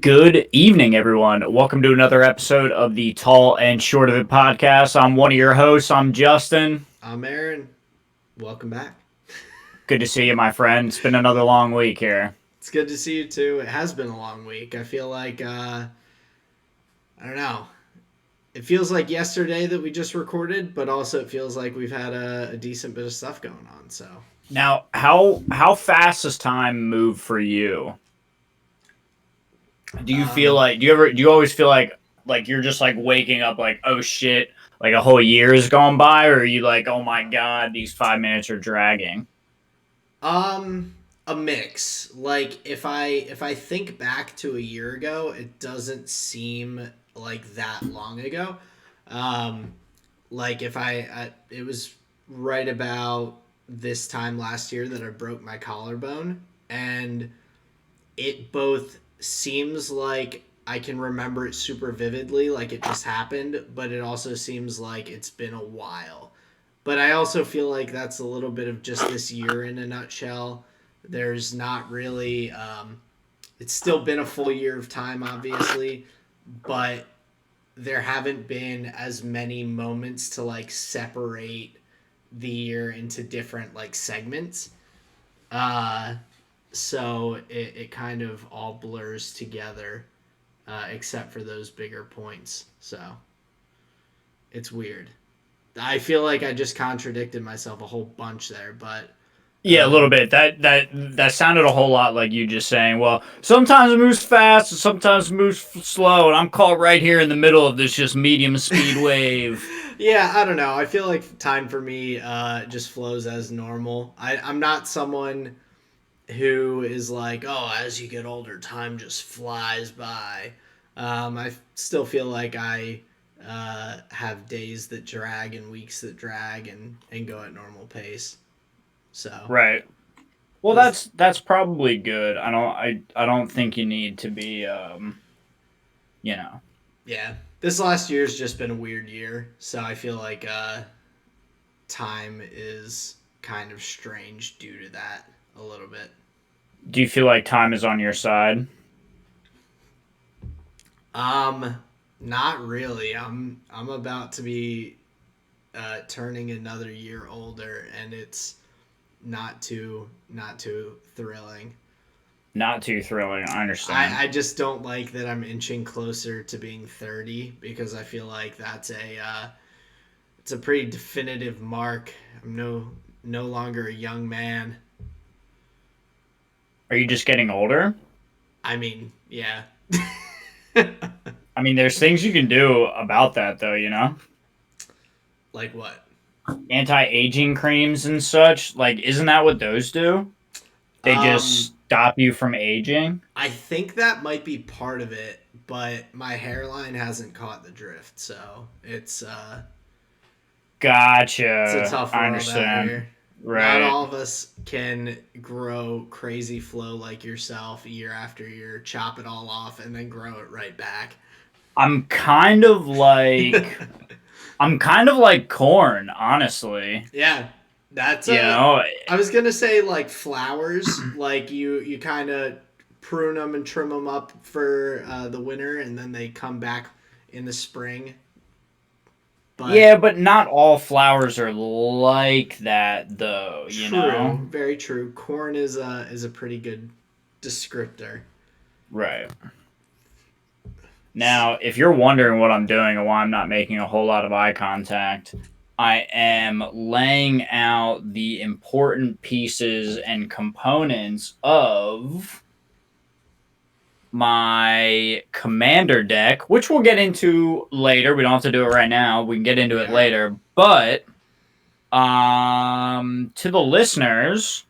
Good evening, everyone. Welcome to another episode of the Tall and Short of It podcast. I'm one of your hosts. I'm Justin. I'm Aaron. Welcome back. Good to see you, my friend. It's been another long week here. It's good to see you too. It has been a long week. I feel like I don't know. It feels like yesterday that we just recorded, but also it feels like we've had a decent bit of stuff going on. So Now, how fast does time move for you? Do you feel um, like do you always feel like you're just like waking up like, oh shit, like a whole year has gone by, or are you like, oh my god, these 5 minutes are dragging? um, a mix. Like if I think back to a year ago, it doesn't seem like that long ago. Um, like if it was right about this time last year that I broke my collarbone, and it both seems like I can remember it super vividly, like it just happened, but it also seems like it's been a while. But I also feel like that's a little bit of just this year in a nutshell. There's not really it's still been a full year of time, obviously, but there haven't been as many moments to like separate the year into different like segments. Uh, so it kind of all blurs together, except for those bigger points. So it's weird. I feel like I just contradicted myself a whole bunch there, but Yeah, a little um, bit. That sounded a whole lot like you just saying, well, sometimes it moves fast, and sometimes it moves slow, and I'm caught right here in the middle of this just medium speed wave. yeah, I don't know. I feel like time for me just flows as normal. I'm not someone who is like, oh, as you get older, time just flies by. I still feel like I have days that drag and weeks that drag and go at normal pace. So, Right. Well, this, that's probably good. I don't think you need to be you know. yeah, this last year's just been a weird year. So I feel like time is kind of strange due to that a little bit. Do you feel like time is on your side? Um, Not really. I'm about to be turning another year older, and it's not too thrilling. Not too thrilling, I understand. I just don't like that I'm inching closer to being 30 because I feel like that's it's a pretty definitive mark. I'm no longer a young man. Are you just getting older? I mean, yeah. I mean, there's things you can do about that though, you know? Like what? Anti-aging creams and such, like isn't that what those do? They Um, just stop you from aging? I think that might be part of it, but my hairline hasn't caught the drift, so it's a Gotcha. tough I world out understand. here. Not Right. all of us can grow crazy flow like yourself year after year, chop it all off, and then grow it right back. I'm kind of like I'm kind of like corn, honestly. Yeah, that's You a. know, I was gonna say like flowers, like you kind of prune them and trim them up for the winter, and then they come back in the spring. But yeah, but not all flowers are like that though, you know? true, very true. Corn is a pretty good descriptor. Right. Now, if you're wondering what I'm doing and why I'm not making a whole lot of eye contact, I am laying out the important pieces and components of my commander deck, which we'll get into later. We don't have to do it right now. We can get into it Yeah. later. But to the listeners,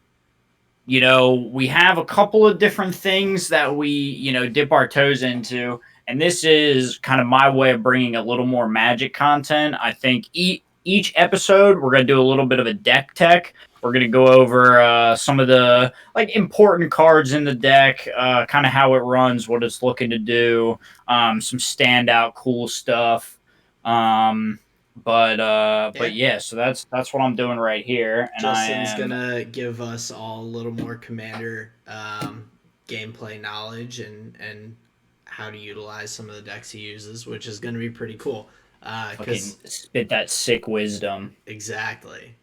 we have a couple of different things that we, dip our toes into. And this is kind of my way of bringing a little more magic content. I think each episode, we're going to do a little bit of a deck tech. We're going to go over some of the like important cards in the deck, kind of how it runs, what it's looking to do, some standout cool stuff. Um, but Yeah. yeah, so that's what I'm doing right here, and I Justin's am gonna give us all a little more commander gameplay knowledge and how to utilize some of the decks he uses, which is going to be pretty cool. Fucking Because spit that sick wisdom. exactly.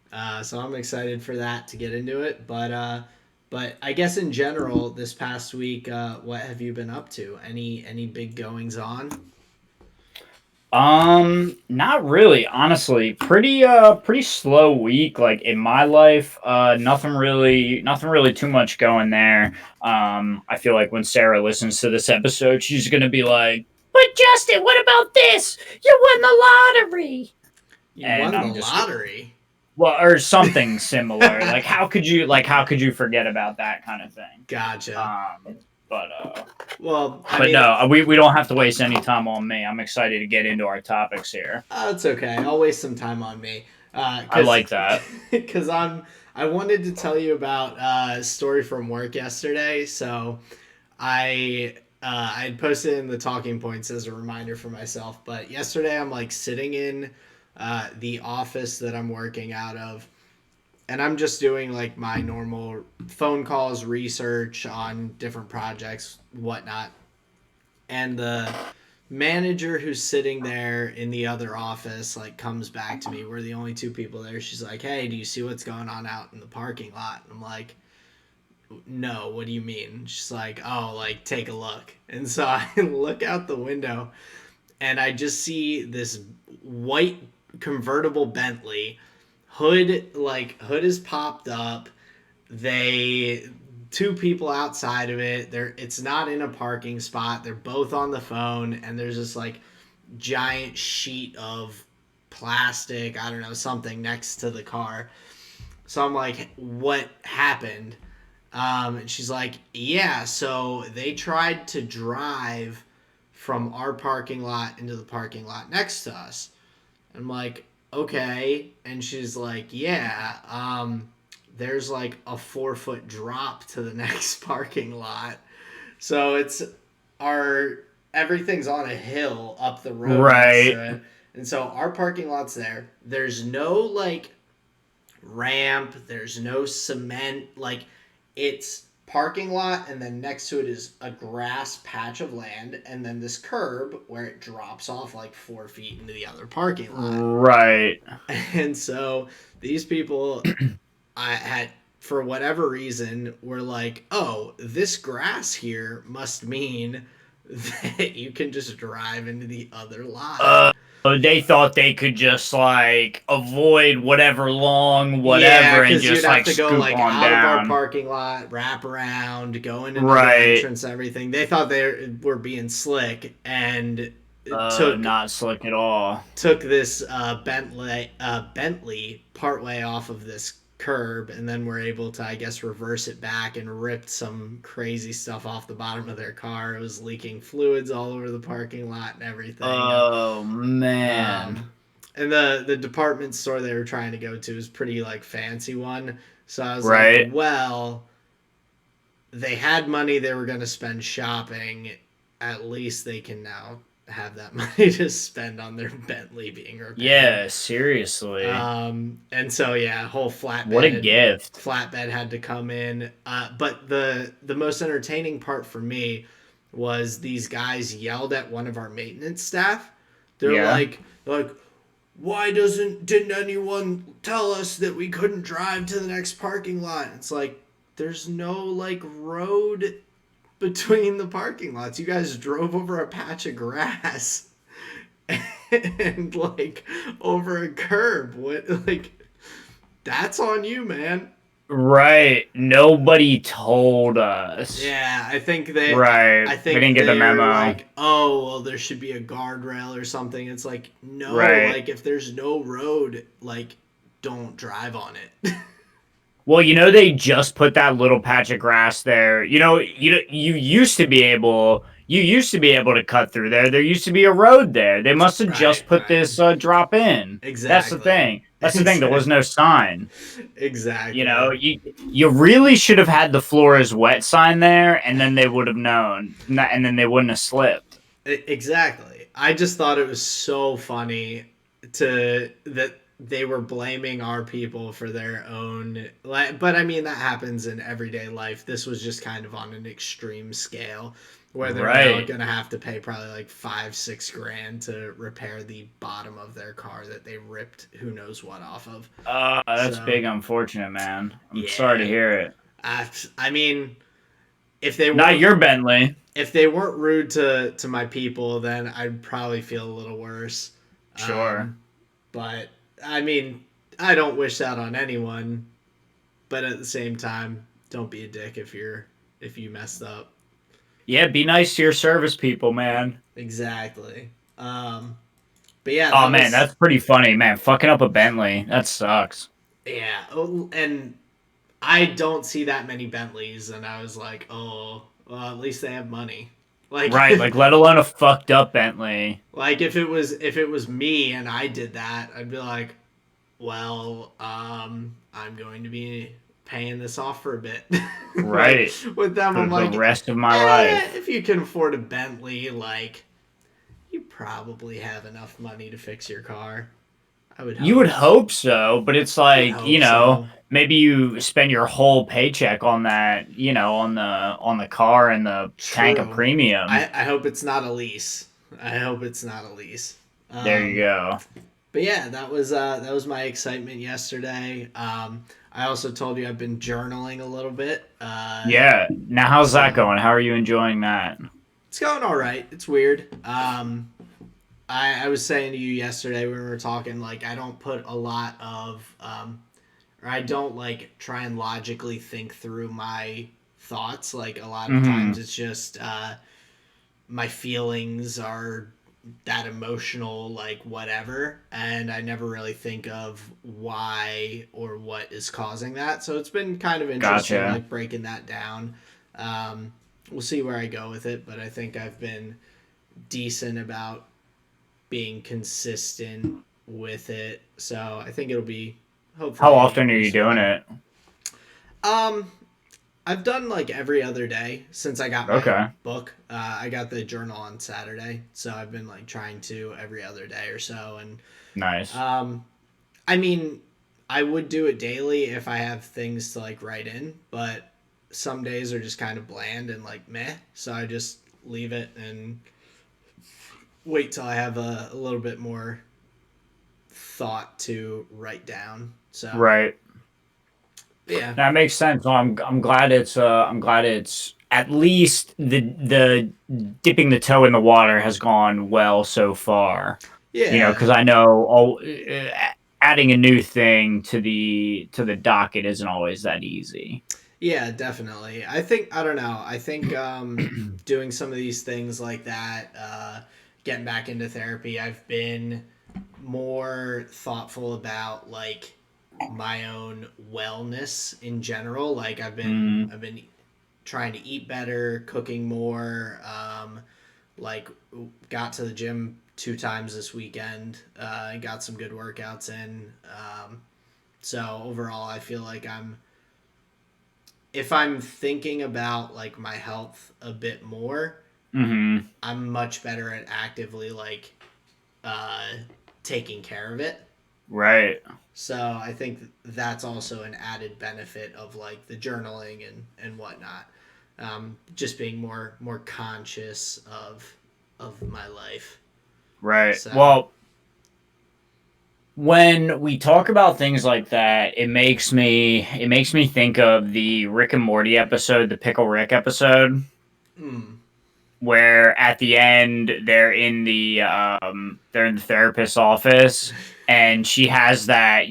So I'm excited for that to get into it. But I guess in general, this past week, what have you been up to? Any big goings on? Not really, honestly. Pretty slow week, like in my life. Nothing really too much going there. I feel like when Sarah listens to this episode, she's gonna be like, "But Justin, what about this? You won the lottery." You And won the I'm just lottery. well, or something similar. How could you forget about that kind of thing? Gotcha. Um, but Well, I but mean, no, we don't have to waste any time on me. I'm excited to get into our topics here. it's okay. I'll waste some time on me. I Because like that. because I wanted to tell you about a story from work yesterday. So I had posted in the talking points as a reminder for myself. But yesterday I'm like sitting in the office that I'm working out of, and I'm just doing like my normal phone calls, research on different projects, whatnot. And the manager who's sitting there in the other office like comes back to me. We're the only two people there. She's like, "Hey, do you see what's going on out in the parking lot?" And I'm like, "No, what do you mean?" She's like, "Oh, like take a look." And so I look out the window and I just see this white convertible Bentley hood is popped up. They two people outside of it. It's not in a parking spot. They're both on the phone, and there's this like giant sheet of plastic, I don't know, something next to the car. So I'm like, what happened? And she's like, yeah, so they tried to drive from our parking lot into the parking lot next to us. I'm like, okay. And she's like, yeah, there's like a 4 foot drop to the next parking lot. So it's our everything's on a hill up the road next Right. to it. And so our parking lot's there. There's no like ramp, there's no cement. Like it's parking lot, and then next to it is a grass patch of land, and then this curb where it drops off like 4 feet into the other parking lot. Right. And so these people I had, for whatever reason, were like, oh, this grass here must mean that you can just drive into the other lot. Uh, they thought they could just like avoid whatever long Yeah, whatever and because you'd just have like to go scoop like on out of our down. parking lot, wrap around, go in another Right. entrance, everything. They thought they were being slick, and took Not slick at all. took this Bentley partway off of this curb, and then were able to, I guess, reverse it back and ripped some crazy stuff off the bottom of their car. It was leaking fluids all over the parking lot and everything. Oh man. Um, and the department store they were trying to go to is pretty like fancy one. So I was like, Right. well, they had money they were going to spend shopping. At least they can now have that money to spend on their Bentley being repaired. Yeah, seriously. And so yeah, whole What a gift. flatbed had to come in. But the most entertaining part for me was these guys yelled at one of our maintenance staff. They're Yeah. like, why didn't anyone tell us that we couldn't drive to the next parking lot? It's like, there's no like road between the parking lots. You guys drove over a patch of grass and like over a curb. What, like, that's on you, man. Right. Nobody told us. Yeah, I think Right. I We think didn't get the they're memo. like, oh, well, there should be a guardrail or something. It's like, no, Right. like if there's no road, like don't drive on it. Well, they just put that little patch of grass there. You used to be able to cut through there. There used to be a road there. They must have just put Right. this drop in. Exactly. That's the thing. That's the thing. There was no sign. Exactly. You really should have had the floor is wet sign there, and then they would have known, and then they wouldn't have slipped. Exactly. I just thought it was so funny that they were blaming our people for their own, like, but I mean that happens in everyday life. This was just kind of on an extreme scale where they're now Right. gonna have to pay probably like 5-6 grand to repair the bottom of their car that they ripped who knows what off of. That's So big unfortunate, man. I'm sorry to yeah, hear it. I mean, if they Not weren't your Bentley. if they weren't rude to my people, then I'd probably feel a little worse. Sure. But I mean, I don't wish that on anyone. But at the same time, don't be a dick if you messed up. Yeah, be nice to your service people, man. Exactly. But yeah, Oh that man, was that's pretty funny, man. Fucking up a Bentley. That sucks. yeah. Oh, and I don't see that many Bentleys, and I was like, oh, well, at least they have money. Like, Right, like let alone a fucked up Bentley. like if it was me and I did that, I'd be like, well, I'm going to be paying this off for a bit. But Right. with them, For I'm the like, rest of my life. if you can afford a Bentley, like, you probably have enough money to fix your car. I would You hope. would hope so, but it's I would like, hope so. maybe you spend your whole paycheck on that, on the car and the tank of True. premium. I hope it's not a lease. I hope it's not a lease. There you go. But yeah, that was my excitement yesterday. I also told you I've been journaling a little bit. Yeah. Now how's that So going? How are you enjoying that? it's going all right. It's weird. I was saying to you yesterday when we were talking, like I don't put a lot of, or I don't like try and logically think through my thoughts. Like a lot of times, Mm-hmm. it's just my feelings are that emotional, like whatever, and I never really think of why or what is causing that. So it's been kind of interesting, Gotcha. like breaking that down. We'll see where I go with it, but I think I've been decent about being consistent with it. So I think it'll be How hopefully often are you doing useful. it? Um, I've done like every other day since I got my Okay. book. I got the journal on Saturday, so I've been like trying to every other day or so. And Nice. I mean, I would do it daily if I have things to like write in, but some days are just kind of bland and like meh. So I just leave it and wait till I have a little bit more thought to write down. So Right. yeah, That makes sense. Well, I'm glad it's at least the dipping the toe in the water has gone well so far. yeah, Because I know adding a new thing to the docket isn't always that easy. yeah, definitely. I think I don't know. I think doing some of these things like that, getting back into therapy, I've been more thoughtful about like my own wellness in general. Like Mm, I've been trying to eat better, cooking more. Like got to the gym 2 times this weekend. And got some good workouts in. So overall, I feel like if I'm thinking about like my health a bit more, hmm. I'm much better at actively like uh, taking care of it. Right. So I think that's also an added benefit of like the journaling and whatnot. Just being more conscious of my life. Right. So Well, when we talk about things like that, it makes me think of the Rick and Morty episode, the Pickle Rick episode, mm, where at the end they're in the therapist's office and she has that,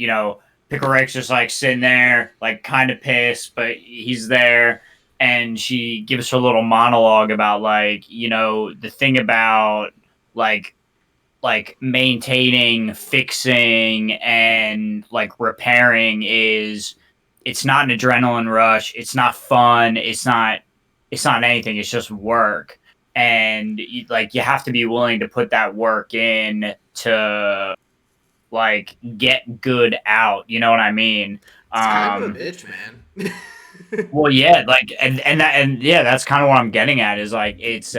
Pickle Rick's just like sitting there, like kind of pissed, but he's there, and she gives her little monologue about like, the thing about like maintaining, fixing, and like repairing is it's not an adrenaline rush. It's not fun. It's not anything. It's just work. And like you have to be willing to put that work in to like get good out. You know what I mean? it's kind of a Um, bitch, man. well, yeah, like and yeah, that's kind of what I'm getting at is like it's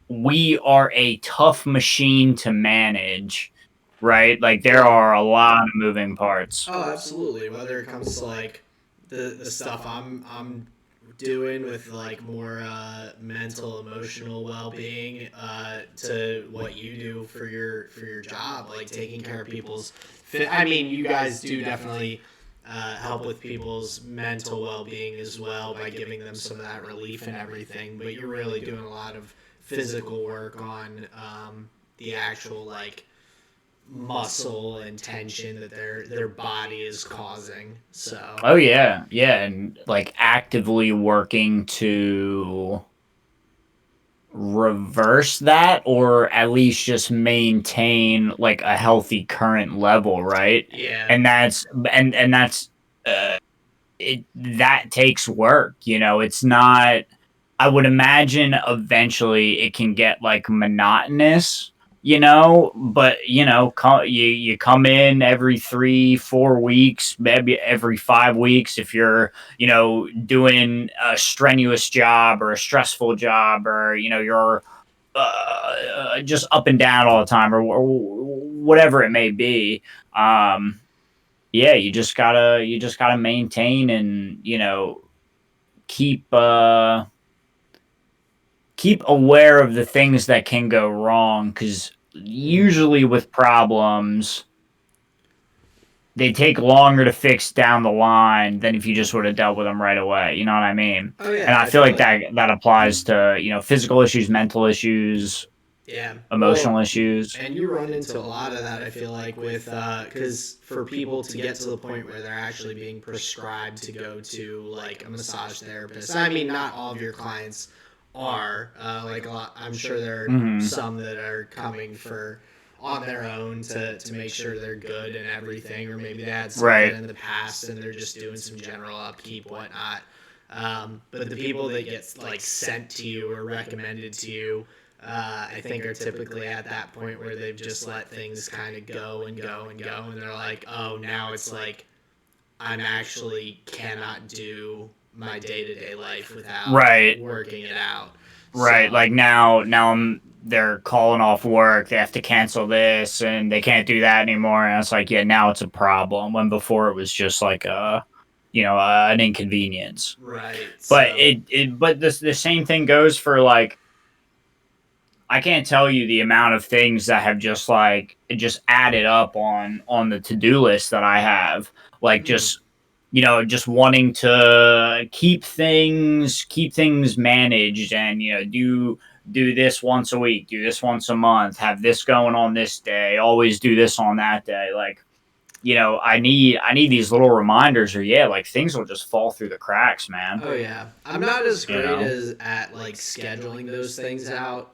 we are a tough machine to manage, right? Like there Yeah. are a lot of moving parts. Oh, absolutely. Whether it comes to like the stuff I'm doing with like more mental emotional well-being to what you do for your job, like taking care of people's I mean, you guys do definitely help with people's mental well-being as well by giving them some of that relief and everything, but you're really doing a lot of physical work on the actual like muscle and tension that their body is causing. So Oh yeah, yeah, and like actively working to reverse that, or at least just maintain like a healthy current level, right? yeah. And that's it, that takes work, you know. It's not, I would imagine eventually it can get like monotonous, you know, but you know, you come in every 3 4 weeks, maybe every 5 weeks if you're, you know, doing a strenuous job or a stressful job, or you know, you're just up and down all the time, or whatever it may be. um yeah, you just gotta maintain, and you know, keep keep aware of the things that can go wrong, because usually with problems, they take longer to fix down the line than if you just would have dealt with them right away. You know what I mean? Oh And yeah, I I feel feel like like that applies to, you know, physical issues, mental issues, yeah. emotional Well, issues. and you run into a lot of that, I feel like, with because for people to get to the point where they're actually being prescribed to go to like a massage therapist. I mean, not all of your clients are like a lot. I'm sure there are Hmm. some that are coming for on their own to make sure they're good and everything, or maybe they had something Right. in the past and they're just doing some general upkeep, whatnot. But the people that get like sent to you or recommended to you, I think are typically at that point where they've just let things kind of go and go and go, and they're like, oh, now it's like I'm actually cannot do my day to day life without Right. working it out. Right. So Like now they're calling off work. They have to cancel this, and they can't do that anymore. And it's like, yeah, now it's a problem. When before it was just like you know, an inconvenience. right, But so but the same thing goes for like, I can't tell you the amount of things that have just like it just added up on the to-do list that I have. Like mm, just, you know, just wanting to keep things managed, and you know, do this once a week, do this once a month, have this going on this day, always do this on that day. Like, you know, I need these little reminders, or yeah, like things will just fall through the cracks, man. oh yeah, I'm not as You great know? as at like scheduling those things out,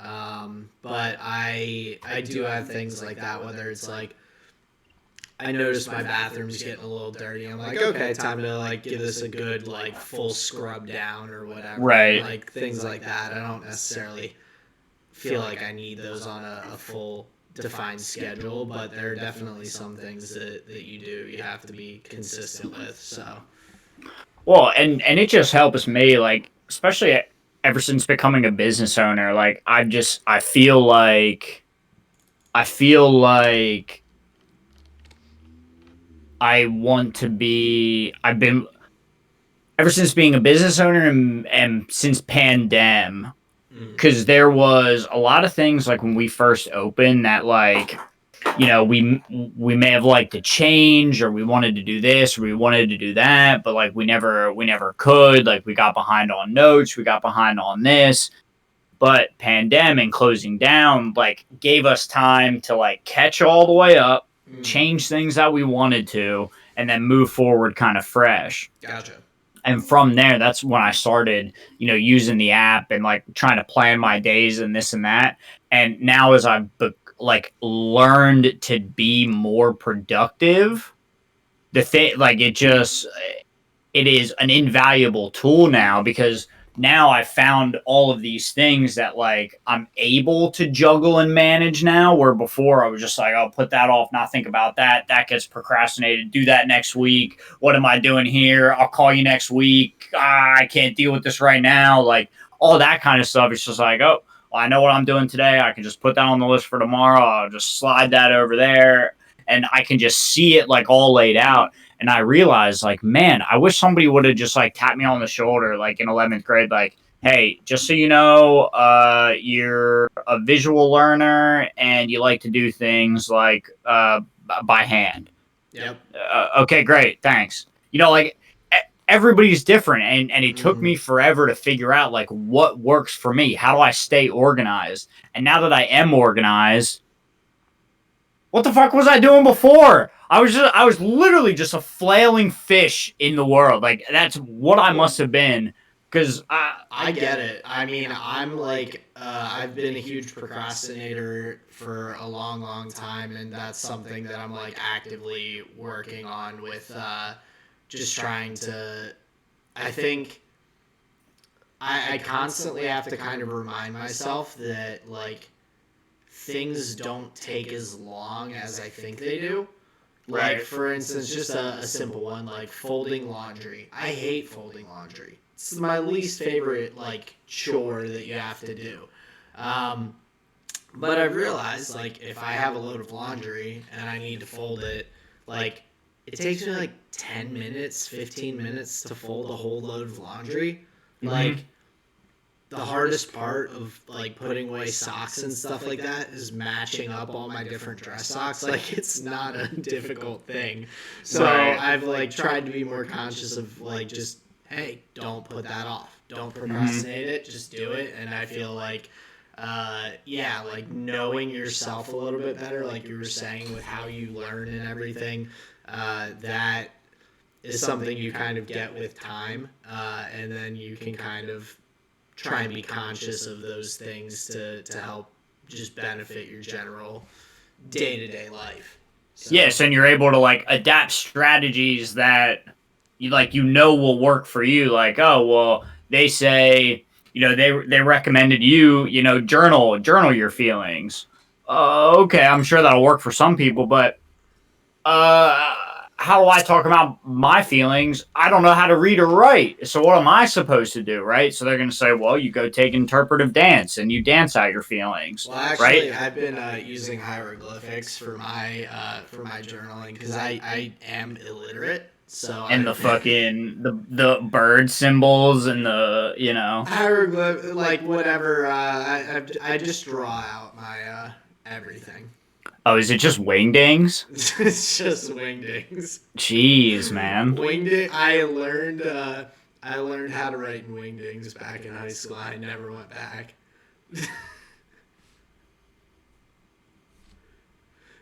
but I do have things like that. Whether it's like I noticed my bathroom's getting a little dirty. I'm like, okay, time to like give this a good like full scrub down or whatever, and Right. like things like that. I don't necessarily feel like I need those on a full defined schedule, but there are definitely some things that you do you have to be consistent with. So Well, and it just helps me, like, especially ever since becoming a business owner. Like, I feel like I want to be. I've been ever since being a business owner, and since pandem, mm, because there was a lot of things like when we first opened that, like, you know, we may have liked to change, or we wanted to do this, or we wanted to do that, but like we never could. Like, we got behind on notes, we got behind on this. But pandemic closing down like gave us time to like catch all the way up, mm, change things that we wanted to, and then move forward kind of fresh. gotcha. And from there, that's when I started, you know, using the app and like trying to plan my days and this and that. And now, as I've like learned to be more productive, the thing, like, it is an invaluable tool now, because now I found all of these things that like I'm able to juggle and manage now, where before I was just like, I'll put that off, not think about that. That gets procrastinated. Do that next week. What am I doing here? I'll call you next week. I can't deal with this right now. Like, all that kind of stuff. It's just like, oh, well, I know what I'm doing today. I can just put that on the list for tomorrow. I'll just slide that over there, and I can just see it like all laid out. And I realized, like, man, I wish somebody would have just like tapped me on the shoulder, like in 11th grade, like, hey, just so you know, you're a visual learner and you like to do things like by hand. Yep. Okay, great, thanks. You know, like everybody's different, and it took me forever to figure out like what works for me. How do I stay organized? And now that I am organized, what the fuck was I doing before? I was literally just a flailing fish in the world. Like that's what I must have been. Because I get it. I mean, I'm like, I've been a huge procrastinator for a long, long time, and that's something that I'm like actively working on with just trying to. I think I constantly have to kind of remind myself that like things don't take as long as I think they do. Like, right. for instance, just a simple one, like folding laundry. I hate folding laundry. It's my least favorite, like, chore that you have to do. Um, but I realized, like, if I have a load of laundry and I need to fold it, like, it takes me, like, 10 minutes, 15 minutes to fold a whole load of laundry. Like, the hardest part of like putting away socks and stuff like that is matching up all my different dress socks. Like it's not a difficult thing. So I've like tried to be more conscious of like just hey, don't put that off. Don't procrastinate it. Just do it. And I feel like yeah, like knowing yourself a little bit better, like you were saying with how you learn and everything, that is something you kind of get with time, and then you can kind of try and be conscious of those things to help just benefit your general day-to-day life. So. Yes, and you're able to like adapt strategies that you like will work for you. Like, oh well, they say they recommended journal your feelings. Okay, I'm sure that'll work for some people, but uh, how do I talk about my feelings? I don't know how to read or write. So what am I supposed to do, right? So they're going to say, well, you go take interpretive dance and you dance out your feelings, well, actually, right? I've been using hieroglyphics for my journaling because I am illiterate. So And the fucking the bird symbols and the hieroglyph like whatever. I just draw out my everything. Oh, is it just wingdings? It's just wingdings. Jeez, man. Wingding. I learned how to write in wingdings back in high school. I never went back.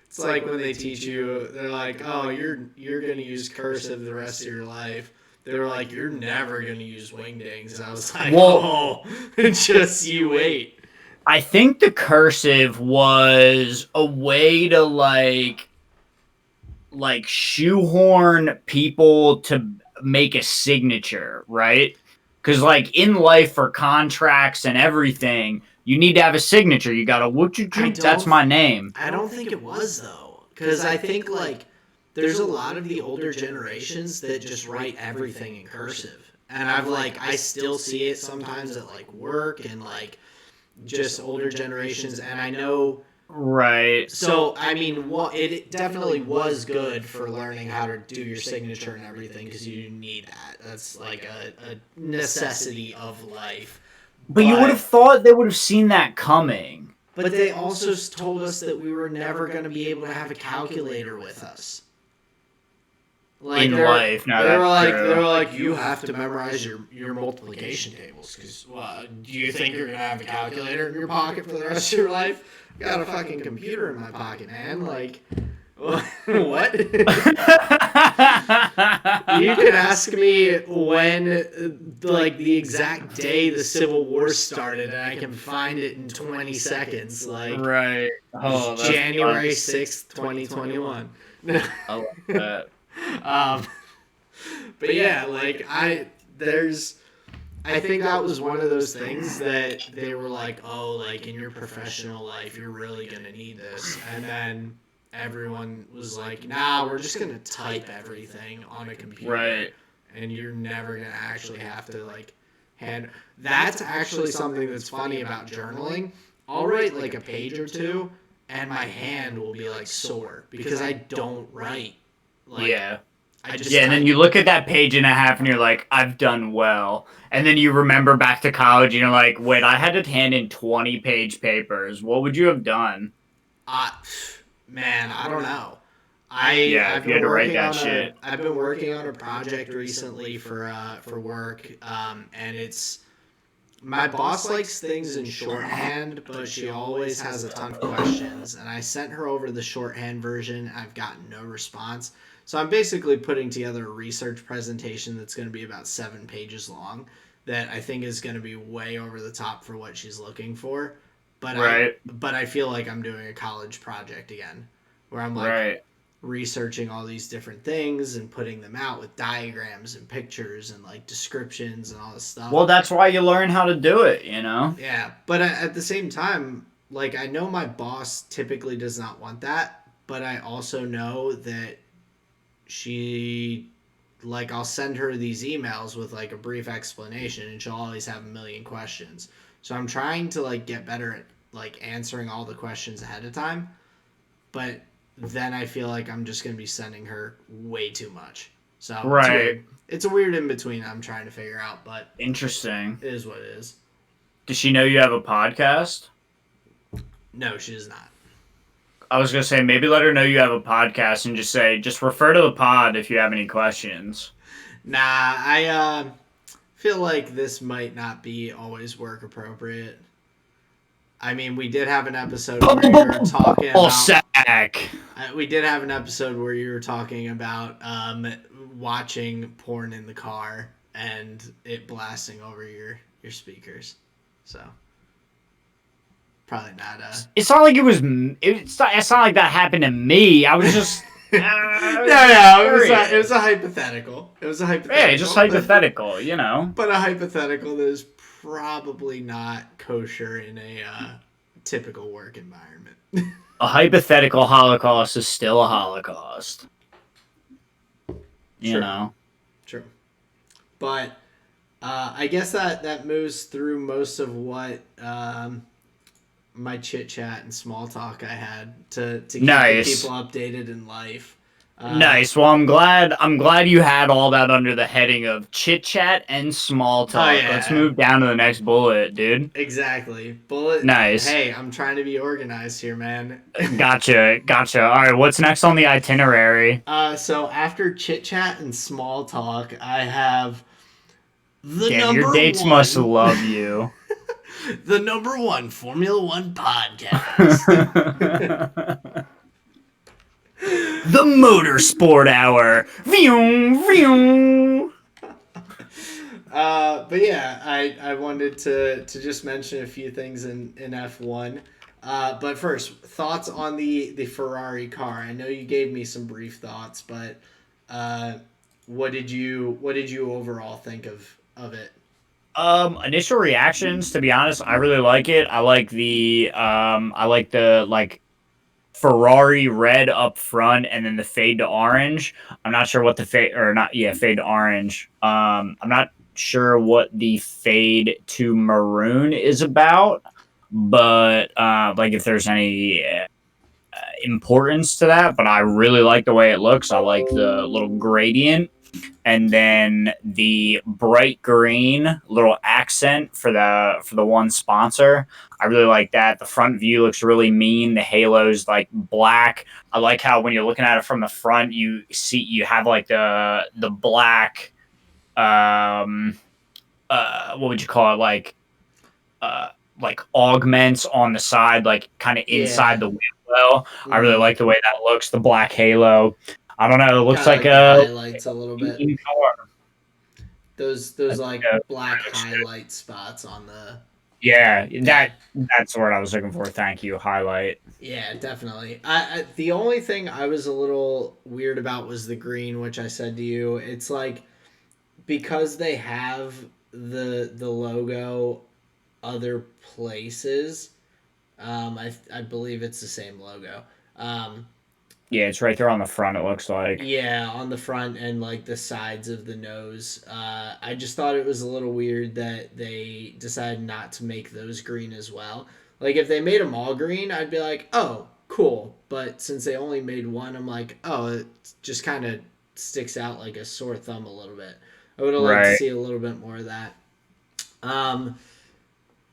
It's like when they teach you, they're like, "Oh, you're gonna use cursive the rest of your life." They were like, "You're never gonna use wingdings." And I was like, Well, "Oh, just you wait." I think the cursive was a way to like shoehorn people to make a signature, right? Because like in life for contracts and everything, you need to have a signature. You got to that's my name. I don't think it was though, because I think like there's a lot of the older generations that just write everything in cursive, and I still see it sometimes at like work and like just older generations, and I know. Right. So, I mean, it definitely was good for learning how to do your signature and everything because you need that. That's like a necessity of life. But you would have thought they would have seen that coming. But they also told us that we were never going to be able to have a calculator with us. Like in life, no, they were like, you have to memorize your multiplication tables because do you think you're gonna have a calculator in your pocket for the rest of your life? I got a fucking computer in my pocket, man. Like, what? You can ask me when, like, the exact day the Civil War started, and I can find it in 20 seconds. Like, right? Oh, January 6th, 2021. I love that. But yeah, like I think that was one of those things that they were like, oh, like in your professional life, you're really gonna need this, and then everyone was like, nah, we're just gonna type everything on a computer, right? And you're never gonna actually have to like hand. That's actually something that's funny about journaling. I'll write like a page or two, and my hand will be like sore because I don't write. Like, yeah. I just Yeah, and then you look at that page and a half and you're like, I've done well. And then you remember back to college and you're like, wait, I had to hand in 20-page papers. What would you have done? Uh, man, I don't know. Yeah, I've if you been had to write working that on a shit. I've been working on a project recently for work, and it's my boss likes things in shorthand, but she always has a ton of questions. And I sent her over the shorthand version. I've gotten no response. So I'm basically putting together a research presentation that's going to be about 7 pages long that I think is going to be way over the top for what she's looking for. Right, But I feel like I'm doing a college project again, where I'm like right. researching all these different things and putting them out with diagrams and pictures and like descriptions and all this stuff. Well, that's why you learn how to do it, you know? Yeah, but at the same time, like I know my boss typically does not want that, but I also know that she like I'll send her these emails with like a brief explanation and she'll always have a million questions. So I'm trying to like get better at like answering all the questions ahead of time, but then I feel like I'm just going to be sending her way too much. So, it's Right. weird. It's a weird in between I'm trying to figure out, but Interesting. it is what it is. Does she know you have a podcast? No, she does not. I was gonna say maybe let her know you have a podcast and just say just refer to the pod if you have any questions. Nah, I feel like this might not be always work appropriate. I mean, we did have an episode where you were talking about. Sack. We did have an episode where you were talking about watching porn in the car and it blasting over your speakers. So probably not. It's not like it was. It's not like that happened to me. I was just. It was a hypothetical. It was a hypothetical. Yeah, just hypothetical, you know. But a hypothetical that is probably not kosher in a typical work environment. A hypothetical Holocaust is still a Holocaust. You know. True. But I guess that moves through most of what my chit chat and small talk I had to keep nice. people updated in life. Nice. Well, I'm glad you had all that under the heading of chit chat and small talk. Oh, yeah. Let's move down to the next bullet, dude. Exactly. Bullet. Nice. Hey, I'm trying to be organized here, man. Gotcha. All right, what's next on the itinerary? So after chit chat and small talk, I have your dates must love you. The #1 Formula One podcast. The Motorsport Hour. But yeah, I wanted to just mention a few things in F1. But first, thoughts on the Ferrari car. I know you gave me some brief thoughts, but what did you overall think of it? Initial reactions, to be honest, I really like it. I like the Ferrari red up front and then the fade to orange. I'm not sure what the fade to orange. I'm not sure what the fade to maroon is about, but like if there's any importance to that, but I really like the way it looks. I like the little gradient. And then the bright green little accent for the one sponsor. I really like that. The front view looks really mean. The halo's like black. I like how when you're looking at it from the front, you have like the black what would you call it, like augments on the side, like kind of inside the wheel well. I really like the way that looks. The black halo. I don't know. It looks like a highlights a little bit. Those like black highlight spots on the. Yeah, that's the word I was looking for. Thank you. Highlight. Yeah, definitely. The only thing I was a little weird about was the green, which I said to you. It's like because they have the logo other places. I believe it's the same logo. Yeah, it's right there on the front, it looks like. Yeah, on the front and like the sides of the nose. I just thought it was a little weird that they decided not to make those green as well. Like if they made them all green, I'd be like, oh, cool. But since they only made one, I'm like, oh, it's just kind of sticks out like a sore thumb a little bit. I would have liked to Right. see a little bit more of that. Um,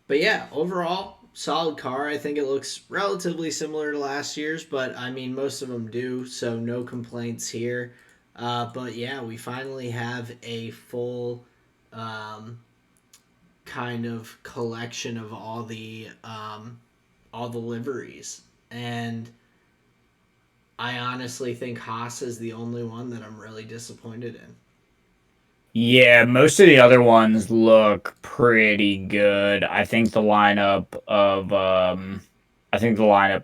but yeah, overall, solid car. I think it looks relatively similar to last year's, but I mean, most of them do, so no complaints here. But yeah, we finally have a full um, kind of collection of all the liveries, and I honestly think Haas is the only one that I'm really disappointed in. Yeah, most of the other ones look pretty good. I think the lineup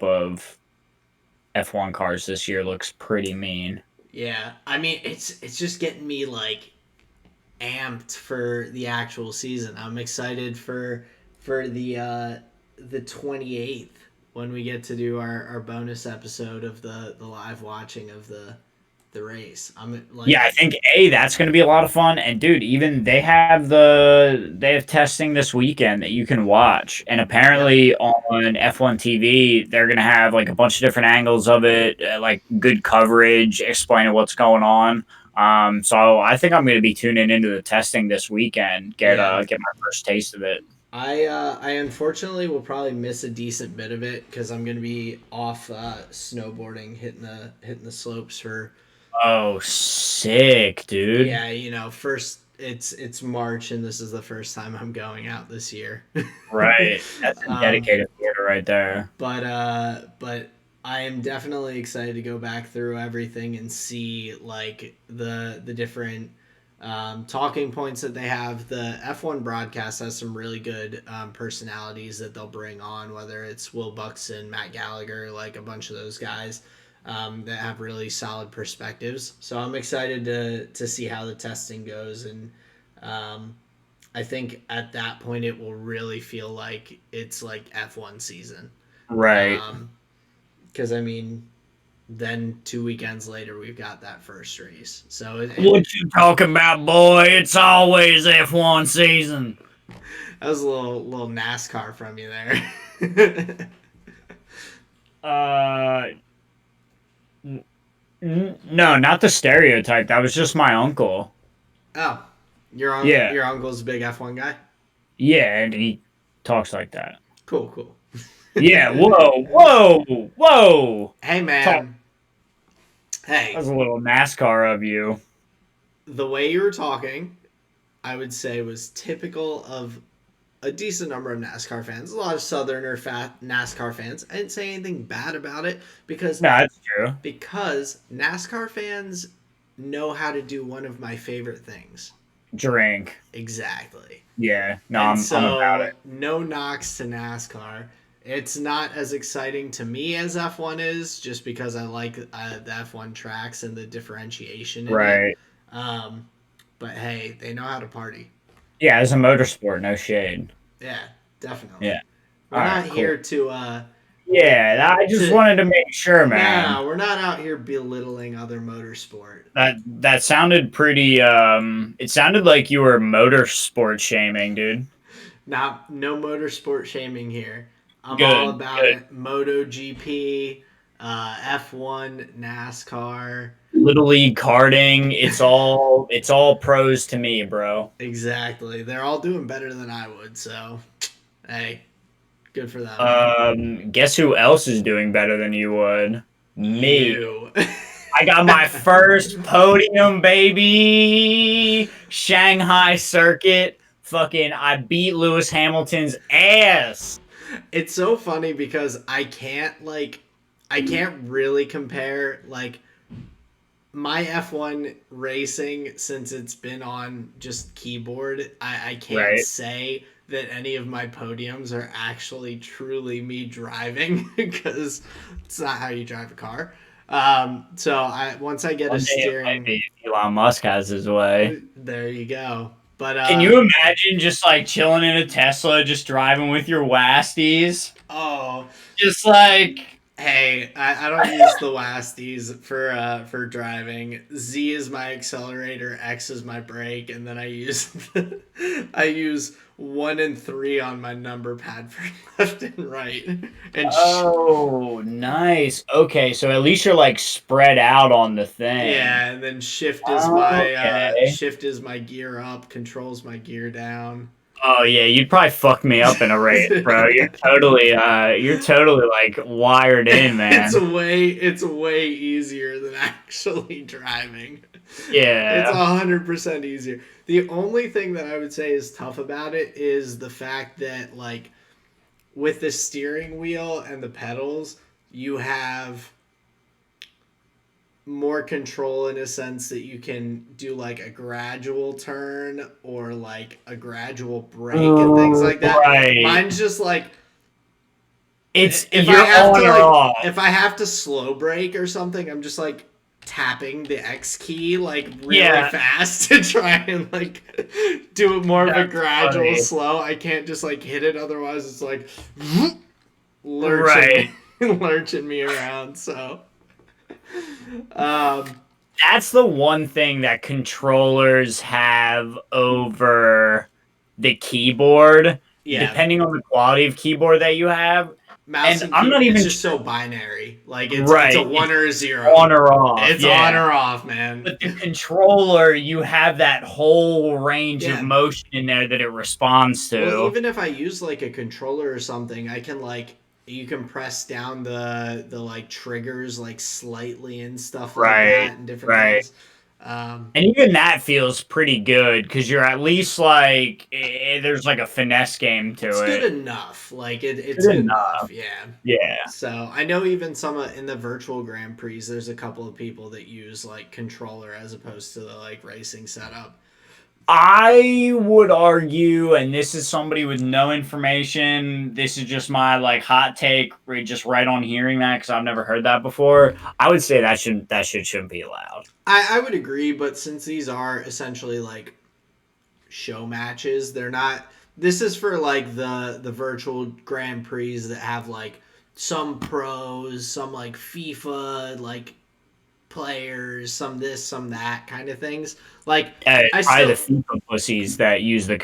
of F1 cars this year looks pretty mean. Yeah, I mean it's just getting me like amped for the actual season. I'm excited for the 28th when we get to do our bonus episode of the live watching of the race. I'm like, Yeah, I think that's going to be a lot of fun. And dude, even they have testing this weekend that you can watch. And yep, apparently on F1 TV, they're going to have like a bunch of different angles of it, like good coverage, explaining what's going on. So I think I'm going to be tuning into the testing this weekend, yeah. get my first taste of it. I unfortunately will probably miss a decent bit of it because I'm gonna be off snowboarding, hitting the slopes for Oh, sick, dude. yeah, first it's March and this is the first time I'm going out this year. Right. That's a um, dedicated theater right there. but I am definitely excited to go back through everything and see like the different talking points that they have. The F1 broadcast has some really good personalities that they'll bring on, whether it's Will Buxton, Matt Gallagher, like a bunch of those guys that have really solid perspectives. So I'm excited to see how the testing goes, and um, I think at that point it will really feel like it's like F1 season. Right. Because I mean, then 2 weekends later we've got that first race. So What you talking about, boy? It's always F1 season. that was a little NASCAR from you there. Uh, no, not the stereotype. That was just my uncle. Oh, Yeah, your uncle's a big F1 guy. yeah, and he talks like that. Cool, cool. Yeah, whoa, whoa, whoa. Hey Talk. man, That hey, was a little NASCAR of you. the way you were talking, I would say was typical of a decent number of NASCAR fans. A lot of Southerner NASCAR fans. I didn't say anything bad about it because No, that's true. NASCAR fans know how to do one of my favorite things. Drink. Exactly. Yeah, no, And I'm about so, it. no knocks to NASCAR. It's not as exciting to me as F1 is, just because I like the F1 tracks and the differentiation in it. Right. Um, but hey, they know how to party. Yeah, as a motorsport, no shade. Yeah, definitely. Yeah. We're All not right. Cool. here to Yeah, I just to wanted to make sure, man. no, we're not out here belittling other motorsport. That sounded pretty. It sounded like you were motorsport shaming, dude. Not no motorsport shaming here. I'm all Good, about good. it. MotoGP, F1, NASCAR. Little league karting. It's all pros to me, bro. Exactly. They're all doing better than I would, so hey, good for them. Guess who else is doing better than you would? Me. You. I got my first podium, baby. Shanghai circuit. Fucking, I beat Lewis Hamilton's ass. It's so funny because I can't really compare like my F1 racing since it's been on just keyboard. I can't Right. say that any of my podiums are actually truly me driving because it's not how you drive a car. So I once I get a One day it might steering, be if Elon Musk has his way. there you go. But Can you imagine just like chilling in a Tesla, just driving with your Wasties? oh, Just like, Hey, I don't use the WASDs for driving. Z is my accelerator, X is my brake, and then I use 1 and 3 on my number pad for left and right. Oh, nice. Okay, so at least you're like spread out on the thing. Yeah, and then Okay. shift is my gear up, controls my gear down. Oh yeah, you'd probably fuck me up in a race, bro. You're totally like wired in, man. It's way easier than actually driving. It's Yeah. 100% easier. The only thing that I would say is tough about it is the fact that like with the steering wheel and the pedals, you have more control in a sense that you can do like a gradual turn or like a gradual brake and things like that. Right. Mine's just like It's you're on or off. if I have to slow brake or something, I'm just like tapping the X key like really Yeah, fast to try and like do it more of a that's gradual funny. slow. I can't just like hit it, otherwise it's like lurching Right. lurching me around. So um That's the one thing that controllers have over the keyboard, yeah, depending on the quality of keyboard that you have. mouse And and I'm key, not it's even just so binary. Like it's a right. It's 1 or a 0. on or off. It's on Yeah. or off, man. But the controller, you have that whole range of Yeah. motion in there that it responds Well, to. even if I use like a controller or something, I can like you can press down the like triggers like slightly and stuff like Right. that and different Right. things. Um, And even that feels pretty good because you're at least like there's like a finesse game it's to good it. enough. Like it's Good good enough. enough. Yeah. Yeah. So I know even some in the virtual Grand Prix, there's a couple of people that use like controller as opposed to the like racing setup. I would argue, and this is somebody with no information. This is just my like hot take, just right on hearing that because I've never heard that before. I would say shouldn't be allowed. I would agree, but since these are essentially like show matches. They're not. This is for like the virtual Grand Prix that have like some pros, some like FIFA like players, some this, some that kind of things. Like It's I probably the still, FIFA pussies that use the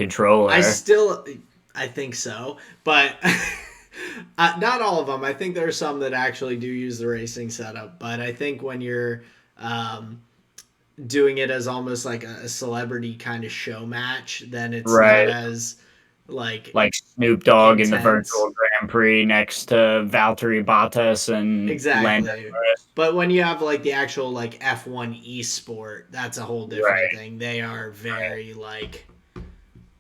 I controller. still, I think so, but. Not all of them. I think there are some that actually do use the racing setup, but I think when you're um, doing it as almost like a celebrity kind of show match, then it's not Right. as like Like Snoop Dogg in the intense. virtual Grand Prix next to Valtteri Bottas and Lando Exactly. Norris. But when you have like the actual like F1 esport, that's a whole different Right. thing. They are Right. very like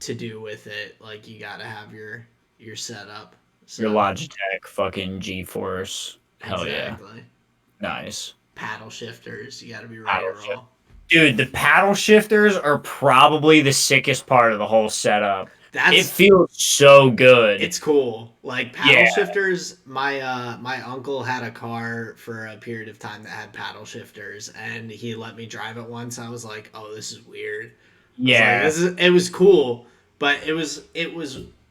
to do with it. Like you got to have your setup. Your So, Logitech fucking GeForce. Hell yeah. exactly. Nice. Paddle shifters, you got to be ready to Paddle shift. roll. Dude, the paddle shifters are probably the sickest part of the whole setup. It That's feels so good. it's cool. Like paddle Yeah. shifters, my uncle had a car for a period of time that had paddle shifters and he let me drive it once. I was like, "Oh, this is weird." I was like, Yeah. "This is it was cool, but it was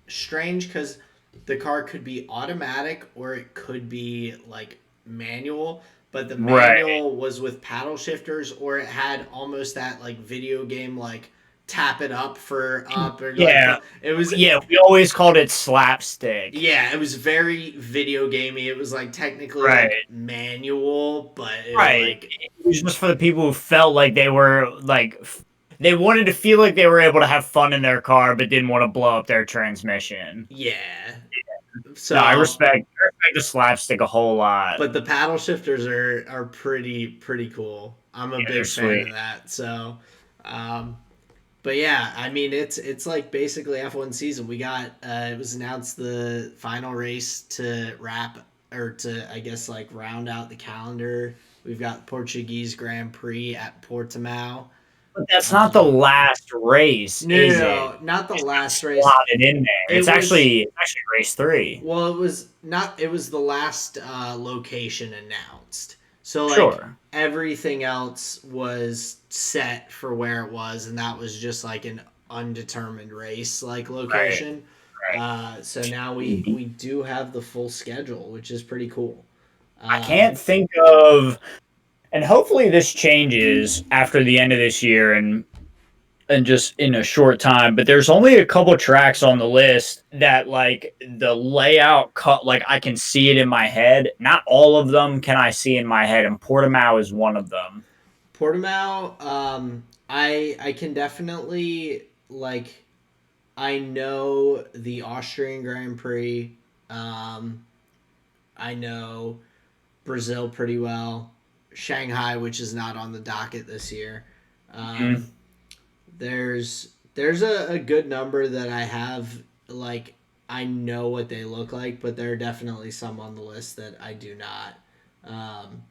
strange cuz the car could be automatic or it could be like manual, but the Right. manual was with paddle shifters or it had almost that like video game like tap it up for up or like Yeah. it was Yeah. We always called it slapstick. yeah, it was very video gamey. It was like technically Right. like manual, but it was Right. like It was just for the people who felt like they were like they wanted to feel like they were able to have fun in their car but didn't want to blow up their transmission. yeah. No, So, I respect the slapstick a whole lot. but the paddle shifters are pretty cool. I'm a Yeah, they're big fan sweet. of that. So, um, but yeah, I mean it's like basically F1 season. We got it was announced the final race to wrap or to I guess like round out the calendar. We've got Portuguese Grand Prix at Portimao. But that's not the last race, No, no, is it? no, not the It's not last race. slotted in there. It was It's actually race 3. well, it was not. It was the last location announced. So like Sure. everything else was set for where it was, and that was just like an undetermined race like Right. location. Right. So now we do have the full schedule, which is pretty cool. I Um, can't think of, and hopefully this changes after the end of this year and just in a short time. But there's only a couple tracks on the list that like the layout cut, like I can see it in my head. Not all of them can I see in my head, and Portimao is one of them. Portimao, I can definitely like I know the Austrian Grand Prix. Um, I know Brazil pretty well. Shanghai, which is not on the docket this year. Mm, Um, there's a good number that I have like I know what they look like, but there are definitely some on the list that I do not. Um,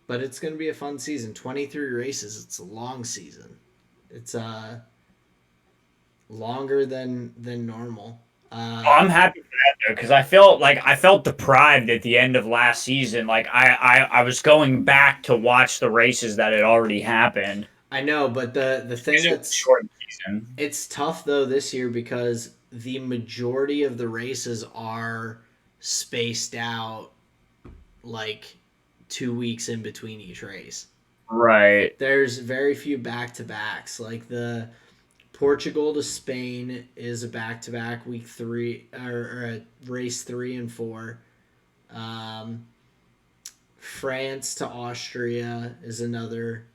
but it's going to be a fun season. 23 races. It's a long season. It's longer than normal. Oh, I'm happy for that though, because I felt deprived at the end of last season. Like I was going back to watch the races that had already happened I know, but the thing because it was a that's short season. it's tough though this year because the majority of the races are spaced out like 2 weeks in between each race. Right. There's very few back to backs. Like the Portugal to Spain is a back to back week three or a race 3 and 4. Um, France to Austria is another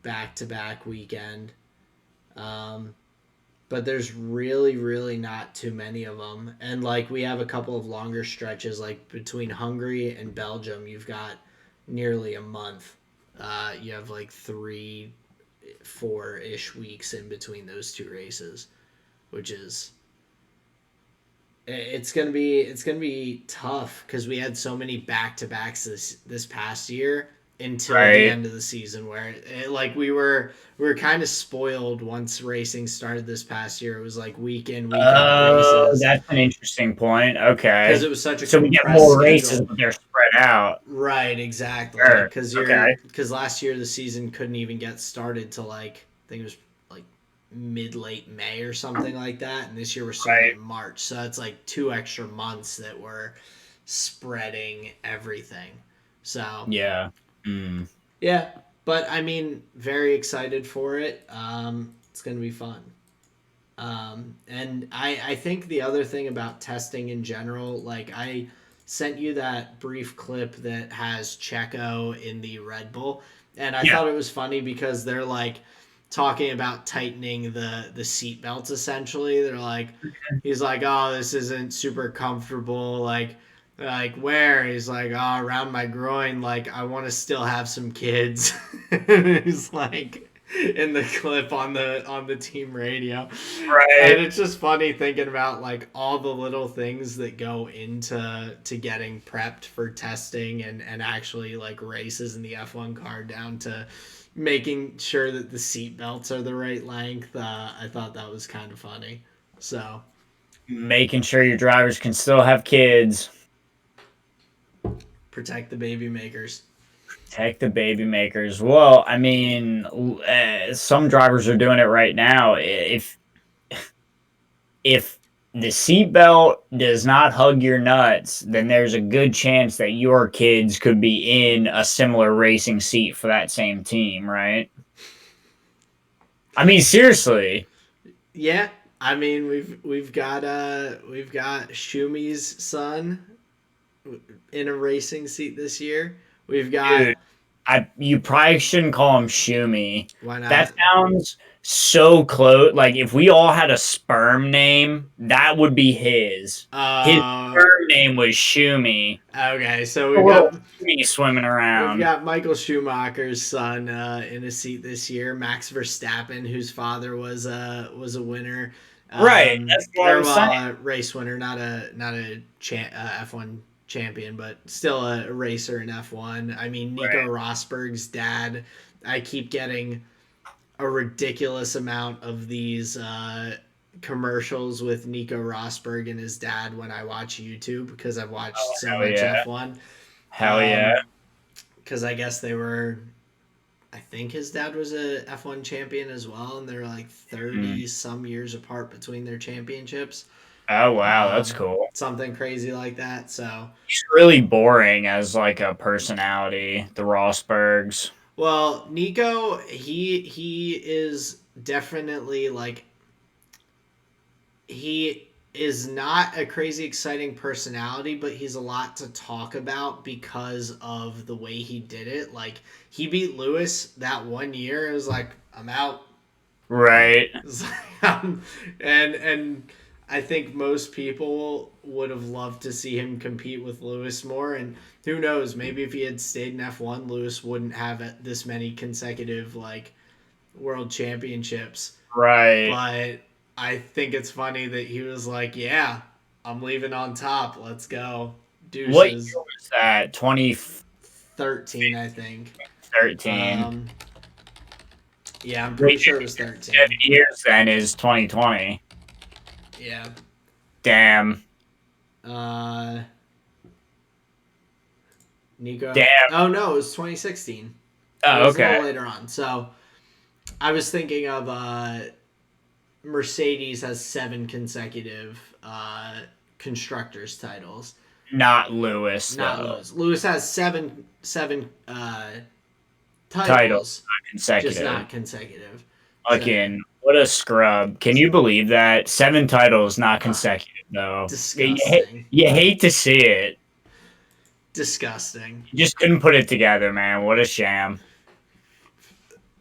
back to back weekend. Um, but there's really not too many of them, and like we have a couple of longer stretches like between Hungary and Belgium. You've got nearly a month. You have like 3 4 ish weeks in between those two races, which is it's gonna be tough because we had so many back to backs this past year until the Right. end of the season where like we were kind of spoiled once racing started this past year. It was like week in week out Oh, races that's an interesting point. because it Okay. was such a So we get compressed more races, schedule. but they're spread out. Right, exactly. Sure. Because Okay. last year the season couldn't even get started till like I think it was like mid late May or something like that, and this year we're starting Right. in March, so that's like 2 extra months that we're spreading everything. So Yeah. Mm. yeah, but I mean, very excited for it. It's gonna be fun. And I think the other thing about testing in general, like I sent you that brief clip that has Checo in the Red Bull, and I Yeah. thought it was funny because they're like talking about tightening the seat belts essentially. They're like, he's like, oh, this isn't super comfortable. Like where? He's like, oh, around my groin. Like I want to still have some kids. He's like in the clip on the team radio, and Right. it's just funny thinking about like all the little things that go into getting prepped for testing and actually like races in the F1 car down to making sure that the seat belts are the right length. I thought that was kind of funny. So Making sure your drivers can still have kids. protect the baby makers. Protect the baby makers. Well, I mean, some drivers are doing it right now. If the seatbelt does not hug your nuts, then there's a good chance that your kids could be in a similar racing seat for that same team, right? I mean, seriously. Yeah, I mean we've got Shumi's son in a racing seat this year. We've got Dude, you probably shouldn't call him Shumi. why That not? sounds so close. Like if we all had a sperm name, that would be his. His Uh, sperm name was Shumi. okay, so A we've little got Shumi swimming we've around. got Michael Schumacher's son in a seat this year. Max Verstappen, whose father was a winner, Right. That's what or I'm saying. well, a race winner, not a F1 champion, but still a racer in F1. I mean, Nico Right. Rosberg's dad. I keep getting a ridiculous amount of these commercials with Nico Rosberg and his dad when I watch YouTube because I've watched Oh, so hell much yeah. F1. Hell yeah. Because I guess they were. I think his dad was a F1 champion as well, and they're like Mm. 30 some years apart between their championships. Oh wow, that's cool. Something crazy like that. So, He's really boring as like a personality, the Rosbergs. well, Nico, he is definitely like he is not a crazy exciting personality, but he's a lot to talk about because of the way he did it. Like he beat Lewis that one year. It was like, I'm out. Right. It's like, and I think most people would have loved to see him compete with Lewis more. And who knows? Maybe if he had stayed in F1, Lewis wouldn't have this many consecutive like world championships. Right. But I think it's funny that he was like, "Yeah, I'm leaving on top. Let's go, What year deuces." was that? 13, I think. 2013. Um, yeah, I'm pretty Wait, sure it was 7 13. years then is 2020. Yeah. Damn. Uh, Nico. Damn. Oh no, it was 2016. It Oh, was a okay. little later on. So I was thinking of Mercedes has 7 consecutive constructors titles. Not Lewis Not though. Lewis. Lewis has seven Title, titles, not just consecutive. not consecutive. So Fucking what a scrub. Can you believe that? 7 titles, not uh, consecutive though. disgusting. You hate to see it. Disgusting. You just couldn't put it together, man. What a sham.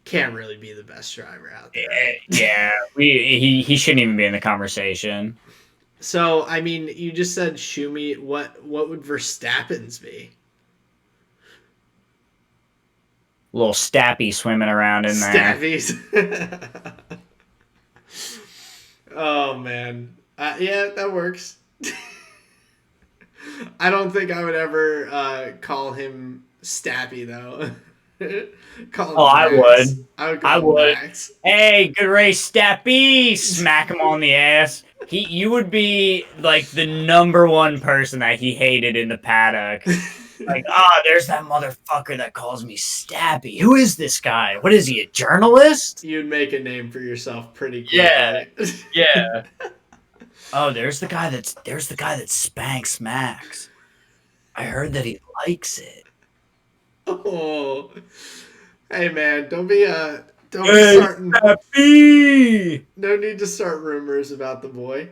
Can't really be the best driver out there, right? Yeah, he shouldn't even be in the conversation. So I mean, you just said Shumi. What would Verstappen's be? Little Stappy swimming around in there. Staffies. Oh man, yeah, that works. I don't think I would ever call him Stappy though. Call Oh, him I Max. would. I would I call him would. Max. Hey, good race, Stappy! Smack him on the ass. You would be like the number one person that he hated in the paddock. Like, there's that motherfucker that calls me Stappy. Who is this guy? What is he, a journalist? You'd make a name for yourself pretty Yeah, quickly. yeah. Oh, there's the guy that spanks Max. I heard that he likes it. Oh, hey man, don't be Hey, starting. Stappy! No need to start rumors about the boy,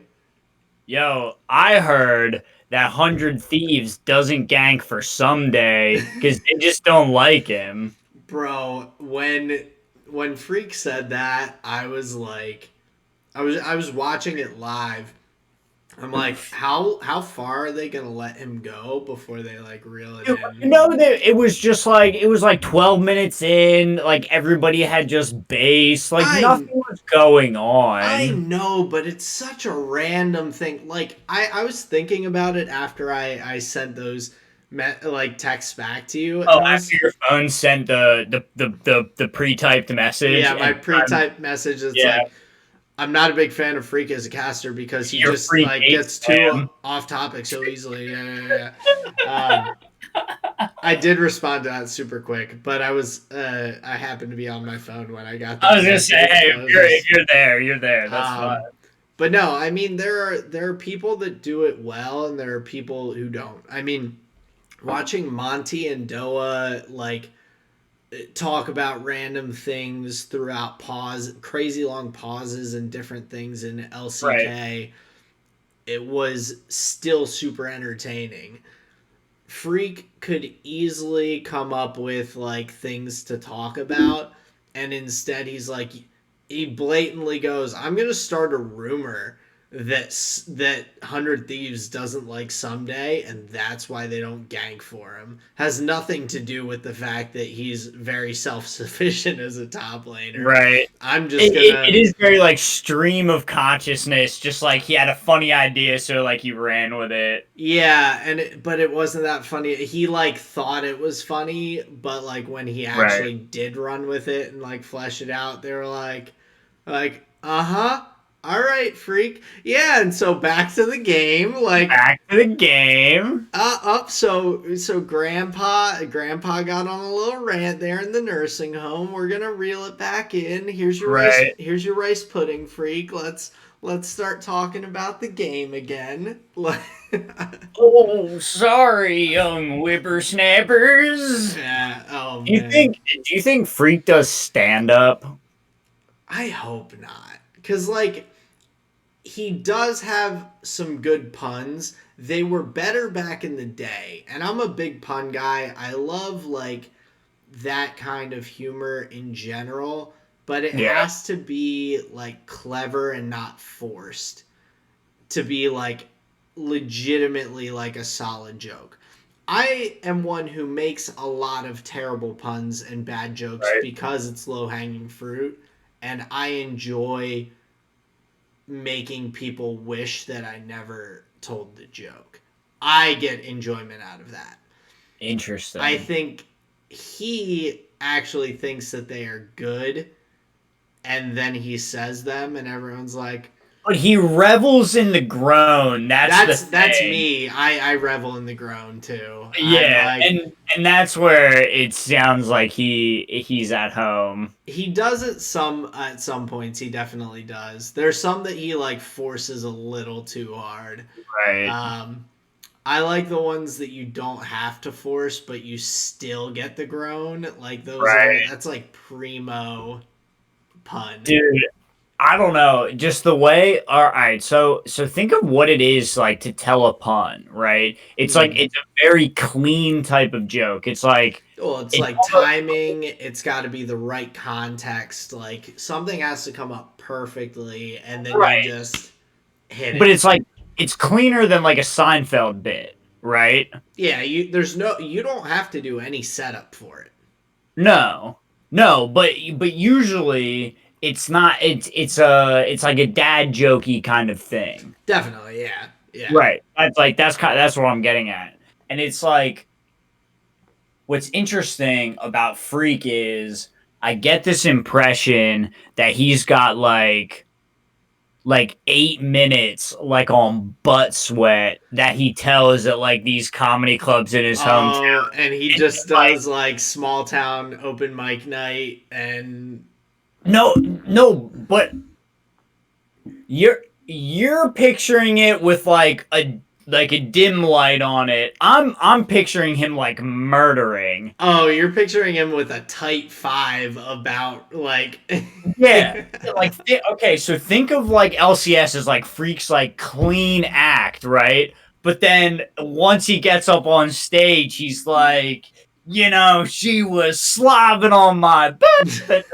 Yo, I heard that 100 Thieves doesn't gank for someday because they just don't like him. bro. When Freak said that, I was like, I was watching it live. I'm like, how far are they gonna let him go before they like reel it in? That it was like 12 minutes in, like everybody had just base, like I nothing was going I on. know, but it's such a random thing. Like I was thinking about it after I sent those like texts back to you, and Oh, I after was your phone sent the pre-typed message yeah, my and pre-typed message. It's yeah, like I'm not a big fan of Freak as a caster because he your just free like bait gets too spam. off topic so easily. Yeah. I did respond to that super quick, but I happened to be on my phone when I got I that was gonna say, message. hey, So I if was you're if just you're there, you're there. That's fine. um, but no, I mean there are people that do it well, and there are people who don't. I mean, watching Monty and Doa like talk about random things throughout crazy long pauses and different things in Right, LCK, it was still super entertaining. Freak could easily come up with like things to talk about, and instead he blatantly goes, "I'm gonna start a rumor that 100 Thieves doesn't like Someday, and that's why they don't gank for him." Has nothing to do with the fact that he's very self sufficient as a top laner. right. I'm just It gonna is very like stream of consciousness. Just like he had a funny idea, so like he ran with it. Yeah, but it wasn't that funny. He like thought it was funny, but like when he Right. actually did run with it and like flesh it out, they were uh-huh, all right, freak, yeah. And so back to the game, like Back to the game. up. So grandpa got on a little rant there in the nursing home. We're gonna reel it back in. Right. Here's your rice pudding, freak. let's start talking about the game again. Oh, sorry, young whippersnappers. Yeah. Oh Do you man. think? Do you think Freak does stand up? I hope not, because like he does have some good puns. They were better back in the day, and I'm a big pun guy. I love like that kind of humor in general, but it Yeah, has to be like clever and not forced to be like legitimately like a solid joke. I am one who makes a lot of terrible puns and bad jokes right. because it's low hanging fruit, and I enjoy making people wish that I never told the joke. I get enjoyment out of that. I Interesting. think he actually thinks that they are good, and then he says them, and everyone's like, But he revels in the groan. That's the That's thing. me. I revel in the groan too. I'm Yeah, like, and that's where it sounds like he's at home. he does it some at some points. He definitely does. There's some that he like forces a little too hard. Right. Um, I like the ones that you don't have to force, but you still get the groan. Like those are Right. that's like primo pun. Dude, I don't know, just the way. All right, so think of what it is like to tell a pun, right? It's like Mm. it's a very clean type of joke. It's like Well, it's it's like timing. It's got to be the right context. Like something has to come up perfectly, and then you right, just hit but it. it's like it's cleaner than like a Seinfeld bit, right? Yeah, you don't have to do any setup for it. No, no, but usually it's not. It's like a dad jokey kind of thing, Definitely, yeah, yeah. right? That's what I'm getting at, and it's like what's interesting about Freak is I get this impression that he's got like 8 minutes like on butt sweat that he tells at like these comedy clubs in his hometown. Oh, and he And just it's like does like small town open mic night, and no, no, but you're picturing it with like a dim light on it. I'm picturing him like murdering. oh, you're picturing him with a tight five about like. Yeah. Like okay, so think of like LCS as like Freak's like clean act, right? But then once he gets up on stage, he's like, she was slobbing on my butt,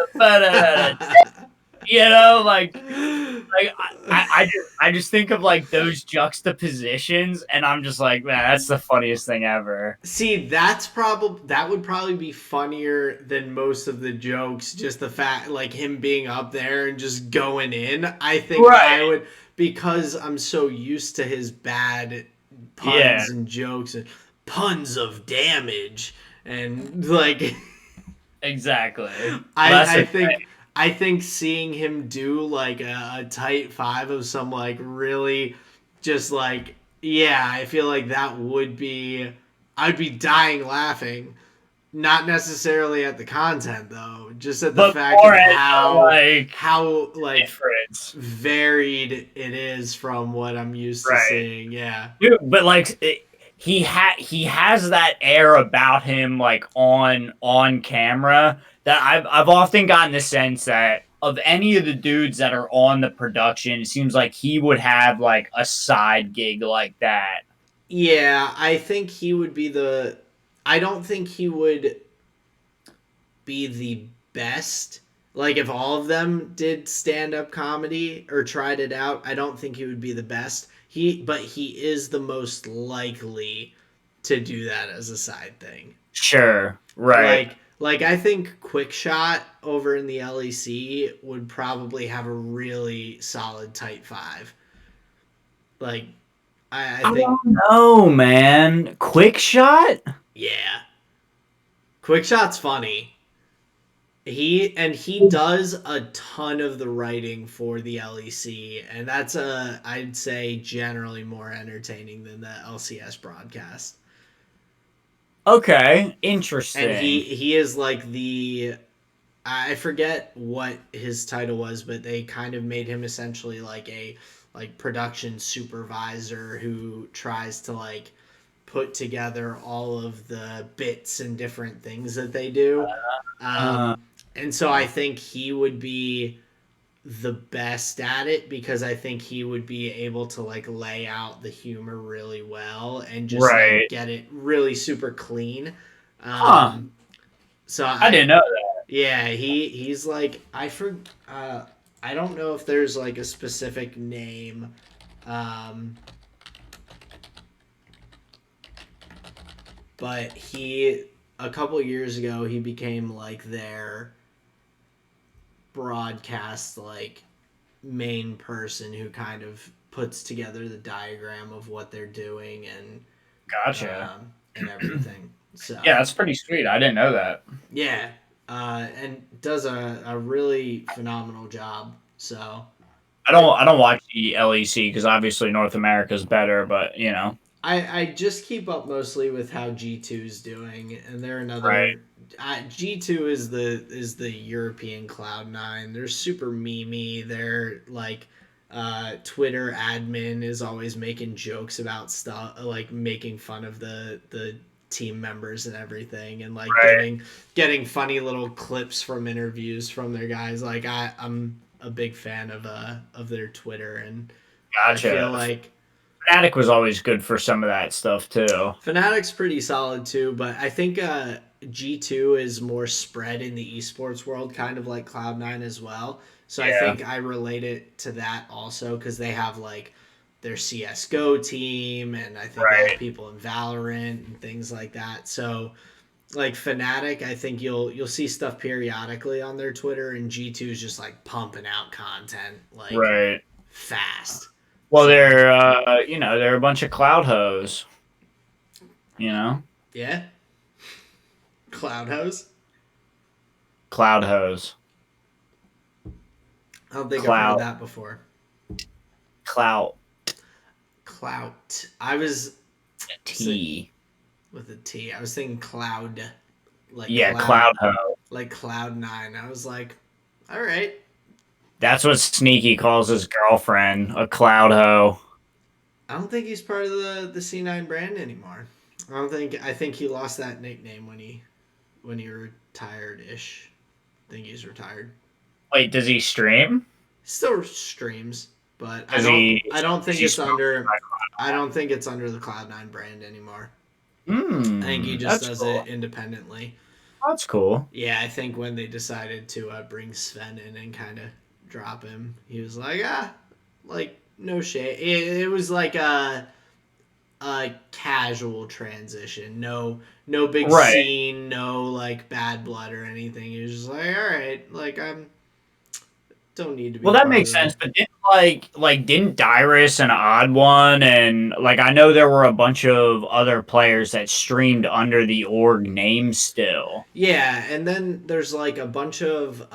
like I just think of like those juxtapositions, and I'm just like, man, that's the funniest thing ever. See, that would probably be funnier than most of the jokes. Just the fact, like him being up there and just going in. I think I Right. would, because I'm so used to his bad Yeah. puns and jokes and puns of damage and like Exactly. Well, that's I the think I think seeing him do like a tight five of some like really just like, yeah, I feel like that would be, I'd be dying laughing. Not necessarily at the content though, just at the but fact more of at the like how like difference. varied it is from what I'm used to Right. seeing. Yeah. Dude, but like he has that air about him like on camera that I've often gotten the sense that of any of the dudes that are on the production, it seems like he would have like a side gig like that. Yeah, I think he would be the, I don't think he would be the best. Like if all of them did stand up comedy or tried it out, I don't think he would be the best. But he is the most likely to do that as a side thing. Sure. Right. Like I think Quick Shot over in the LEC would probably have a really solid tight five. Like I I think, don't know, man. Quick shot? yeah, Quick Shot's funny. He does a ton of the writing for the LEC, and that's I'd say generally more entertaining than the LCS broadcast. Okay. And Interesting. he is like the, I forget what his title was, but they kind of made him essentially like a like production supervisor who tries to like put together all of the bits and different things that they do. Uh, And so I think he would be the best at it because I think he would be able to like lay out the humor really well and just like right. get it really super clean. Huh. Um, so I I didn't know that. yeah, he's like I don't know if there's like a specific name. Um, but he a couple years ago he became like their broadcast like main person who kind of puts together the diagram of what they're doing Gotcha. and everything. So Yeah, that's pretty sweet. I didn't know that. yeah, and does a really phenomenal job. So I don't watch the LEC because obviously North America is better, but you know, I just keep up mostly with how G2 is doing, and they're right, another. G2 is the European Cloud9. They're super memey. They're like Twitter admin is always making jokes about stuff, like making fun of the team members and everything, and like right. getting funny little clips from interviews from their guys. Like I'm a big fan of their Twitter, and I feel Gotcha. like Fnatic was always good for some of that stuff too. Fnatic's pretty solid too, but I think G2 is more spread in the esports world, kind of like Cloud9 as well. So I Yeah, think I relate it to that also because they have like their CS:GO team, and I think they have right. people in Valorant and things like that. So like Fnatic, I think you'll see stuff periodically on their Twitter, and G2 is just like pumping out content like Right. fast. Well, So they're you know, they're a bunch of cloud hoes. You know, yeah, Cloud House. cloud hose, I don't think I've heard cloud, that before. clout, Clout. I was T. with a T. I was thinking cloud, like Yeah, cloud hoe. Cloud9. I was like, all right. That's what Sneaky calls his girlfriend, a cloud hoe. I don't think he's part of the C9 brand anymore. I don't think. I think he lost that nickname when he retired ish. I think he's retired. Wait, does he stream? Still streams, but Does he? I don't Is think he it's sponsored under. by I don't think it's under the Cloud9 brand anymore. I think he Hmm, just that's does it cool. independently. That's cool. Yeah, I think when they decided to bring Sven in and kind of drop him, he was like, like no shade. It was like a casual transition. No big Right. scene, no like bad blood or anything. He was just like, all right, like I'm don't need to be Well, that part makes of the. sense. But didn't didn't Dyrus and Odd One and like I know there were a bunch of other players that streamed under the org name still. Yeah, and then there's like a bunch of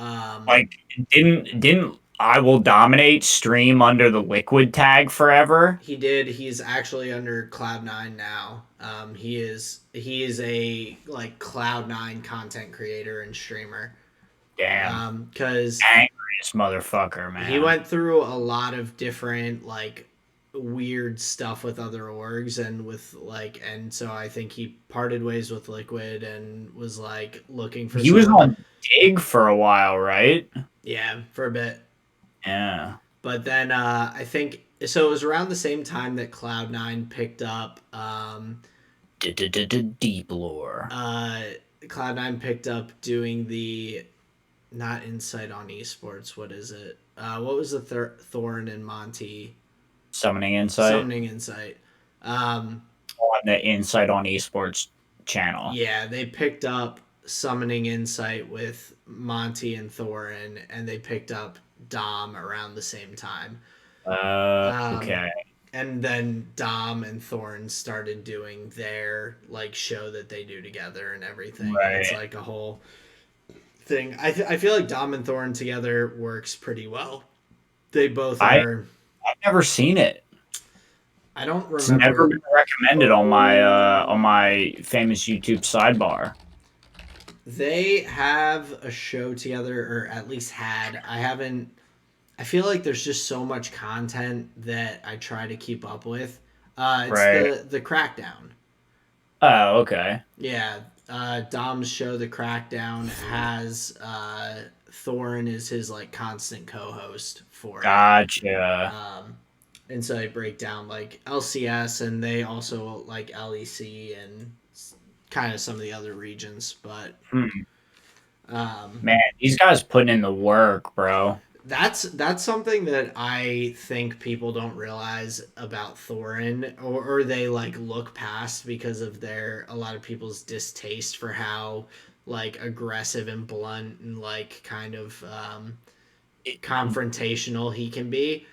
Like didn't I Will Dominate stream under the Liquid tag forever? he did. He's actually under Cloud9 now. He is a like Cloud9 content creator and streamer. Damn. Because Angriest motherfucker, he man. went through a lot of different like weird stuff with other orgs and with like and so I think he parted ways with Liquid and was like looking for He was someone. on Dig for a while, right? Yeah, for a bit. Yeah. But then I think so. It was around the same time that Cloud9 picked up. Deep lore. Cloud9 picked up doing the not Insight on Esports. What is it? What was the Thorn and Monty Summoning Insight Summoning Insight? on the Insight on Esports channel. Yeah, they picked up Summoning Insight with Monty and Thorin, and they picked up Dom around the same time. Um, Okay. and then Dom and Thorn started doing their like show that they do together and everything, and it's Right. like a whole thing. I feel like Dom and Thorn together works pretty well. They both I are. I've never seen it. I don't It's never remember. been recommended on my famous YouTube sidebar. They have a show together, or at least had. I haven't. I feel like there's just so much content that I try to keep up with. It's Right. the Crackdown. Oh, okay. Yeah, Dom's show, The Crackdown, has Thorin is his like constant co-host for it. Gotcha. Um, and so they break down like LCS, and they also like LEC and kind of some of the other regions. But Hmm. um, Man, these guys putting in the work, bro. that's something that I think people don't realize about Thorin, or they like look past because of their a lot of people's distaste for how like aggressive and blunt and like kind of confrontational he can be.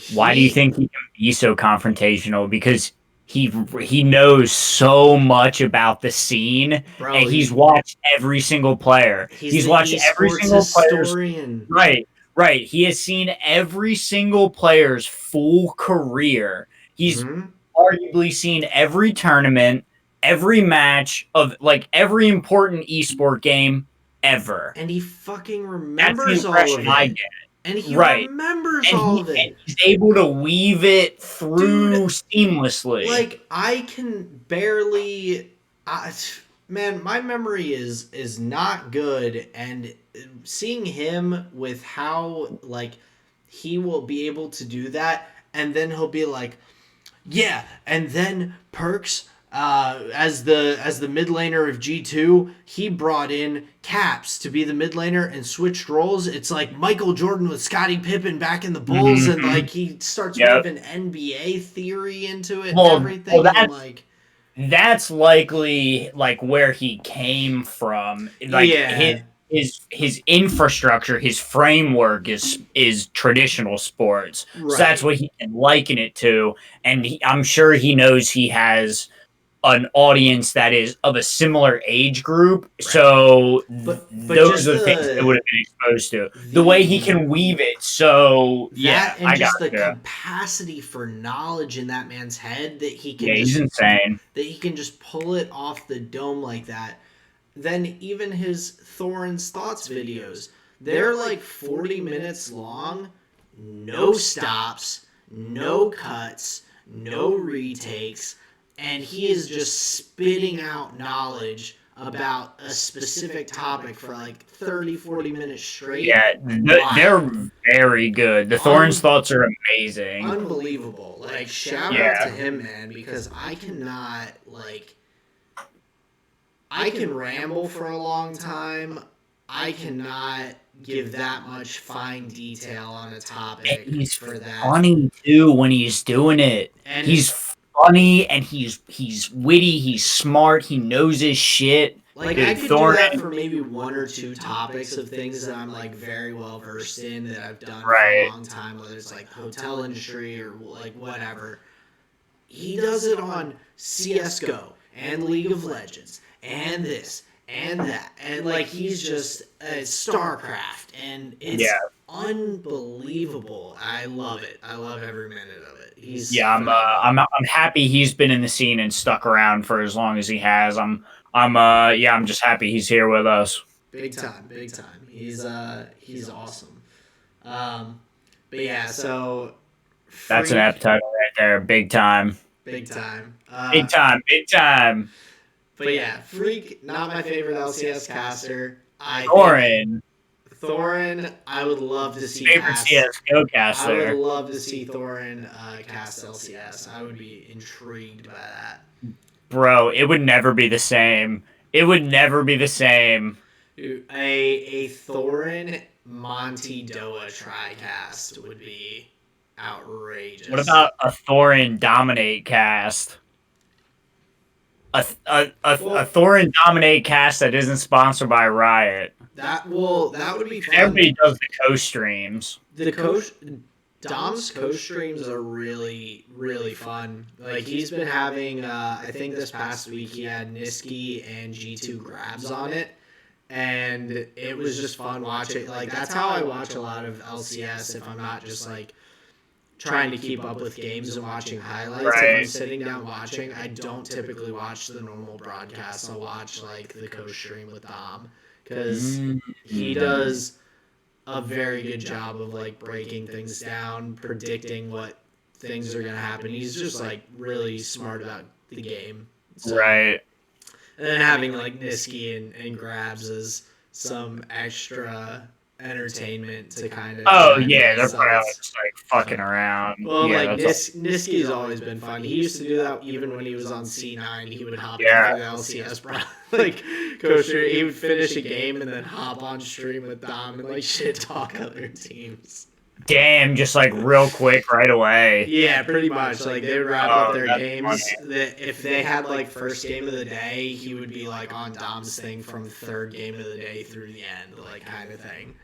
Why do you He, think he can be so confrontational? Because he knows so much about the scene, bro, and he's watched every single player. he's He's the watched every esports single player's historian. right, right. He has seen every single player's full career. He's Hmm. arguably seen every tournament, every match of like every important esport game ever. And he fucking That's the remembers all of impression I it. get. And he Right. remembers and all he of and it. he's able to weave it Dude, through seamlessly. like I can barely I, man, my memory is not good, and seeing him with how like he will be able to do that, and then he'll be like, yeah, and then Perks, as the mid laner of G2, he brought in Caps to be the mid laner and switched roles. It's like Michael Jordan with Scottie Pippen back in the Bulls, and Mhm. like he starts Yep. weaving NBA theory into it and Well, everything, and I'm like, that's likely like where he came from. Like yeah, his infrastructure, his framework is traditional sports. So that's right. what he can liken it to. And I'm sure he knows he has an audience that is of a similar age group. Right. So But those just are the things they would have been exposed to. The way he the can weave it. So that yeah, and I just the gotcha. capacity for knowledge in that man's head that he can Yeah, he's just insane. pull it off the dome like that. Then even his Thorin's thoughts videos, they're like 40 minutes long, no stops, no cuts, no retakes, and he is just spitting out knowledge about a specific topic for like 30, 40 minutes straight. Yeah, they're Wild. very good. The Thorns Un- thoughts are amazing. Unbelievable. Like, shout out to Yeah, him, man, because I cannot, like, I can ramble for a long time. I cannot give that much fine detail on a and topic he's for that. funny too when he's doing it. And He's funny and he's witty. He's smart. He knows his shit. like I Dude, could do that Thorin, for maybe one or two topics of things that I'm like very well versed in that I've done for a right? long time, whether it's like hotel industry or like whatever. He does it on CS:GO and League of Legends and this and that, and like he's just StarCraft, and Yeah, it's unbelievable. I love it. I love every minute of it. He's yeah. phenomenal. I'm happy he's been in the scene and stuck around for as long as he has. Yeah. I'm just happy he's here with us. Big time, big time. He's awesome. Um, but yeah, so That's an Freak, appetite right there. Big time. big time. Big time. Big time. But yeah, Freak, not my favorite LCS caster. I think Thorin, Thorin, I would love to see favorite cast. CS:GO I would caster. love to see Thorin cast LCS. I would be intrigued by that. Bro, it would never be the same. It would never be the same. Dude, a Thorin Monty Doa tricast would be What outrageous. about a Thorin dominate cast? A Well, Thorin dominate cast that isn't sponsored by Riot. that would be fun. Everybody does the co-streams. The coach Dom's coach streams are really fun. Like he's been having I think this past week he had Niski and G2 grabs on it, and it was just fun watching. Like that's how I watch a lot of LCS if I'm not just like trying to keep up with games and watching highlights. If I'm Right. sitting down watching, I don't typically watch the normal broadcasts. I'll watch like the co-stream with Dom because he does a very good job of like breaking things down, predicting what things are going to happen. He's just like really smart about the game. So, Right. and then having like Niski and Grabs as some extra entertainment to kind of Oh chime yeah, in. they're So probably it's just like fucking around. well, Yeah, like that's all. Niski's always been fun. He used to do that even when he was on C9. He would hop Yeah. into the LCS, like coach. He would finish a game and then hop on stream with Dom and like shit talk other teams. Damn, just like real quick right away. Yeah, pretty much. Like they would wrap up Oh, their that's games. funny. That if they had like first game of the day, he would be like on Dom's thing from third game of the day through the end, like kind of thing.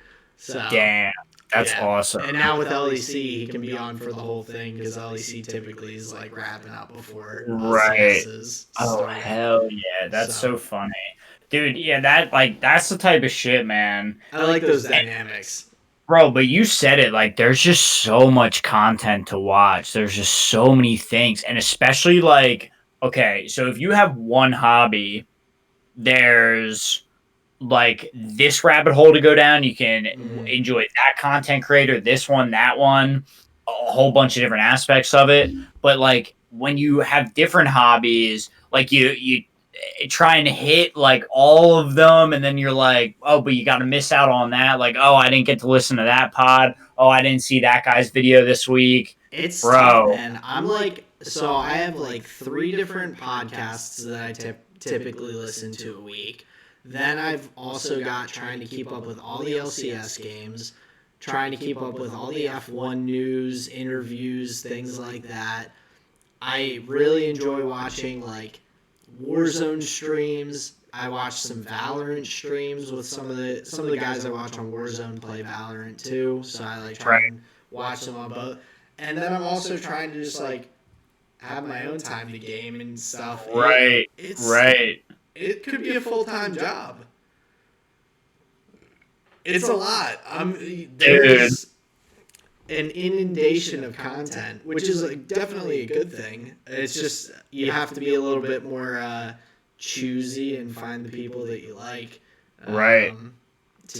So Damn, that's yeah. awesome. And now with LEC, he can be on for the whole thing because LEC typically is like wrapping up before Right. LCSs Oh start. hell yeah, that's so funny, dude. Yeah, that's the type of shit, man. I like those dynamics. Bro, but you said it, like there's just so much content to watch. There's just so many things, and especially like okay, so if you have one hobby, there's like this rabbit hole to go down. You can enjoy that content creator, this one, that one, a whole bunch of different aspects of it. But like when you have different hobbies, like you try and hit like all of them, and then you're like, oh, but you got to miss out on that. Like, oh, I didn't get to listen to that pod. Oh, I didn't see that guy's video this week. It's Bro. tough, man. I'm like, so I have like 3 different podcasts that I typically listen to a week. Then I've also got trying to keep up with all the LCS games, trying to keep up with all the F1 news, interviews, things like that. I really enjoy watching like Warzone streams. I watch some Valorant streams with some of the guys I watch on Warzone play Valorant too. So I like try and watch them on both. And then I'm also trying to just like have my own time to game and stuff. Right. It could be a full-time job. It's a lot. There's an inundation of content, which is like definitely a good thing. It's just you have to be a little bit more choosy and find the people that you like. Right.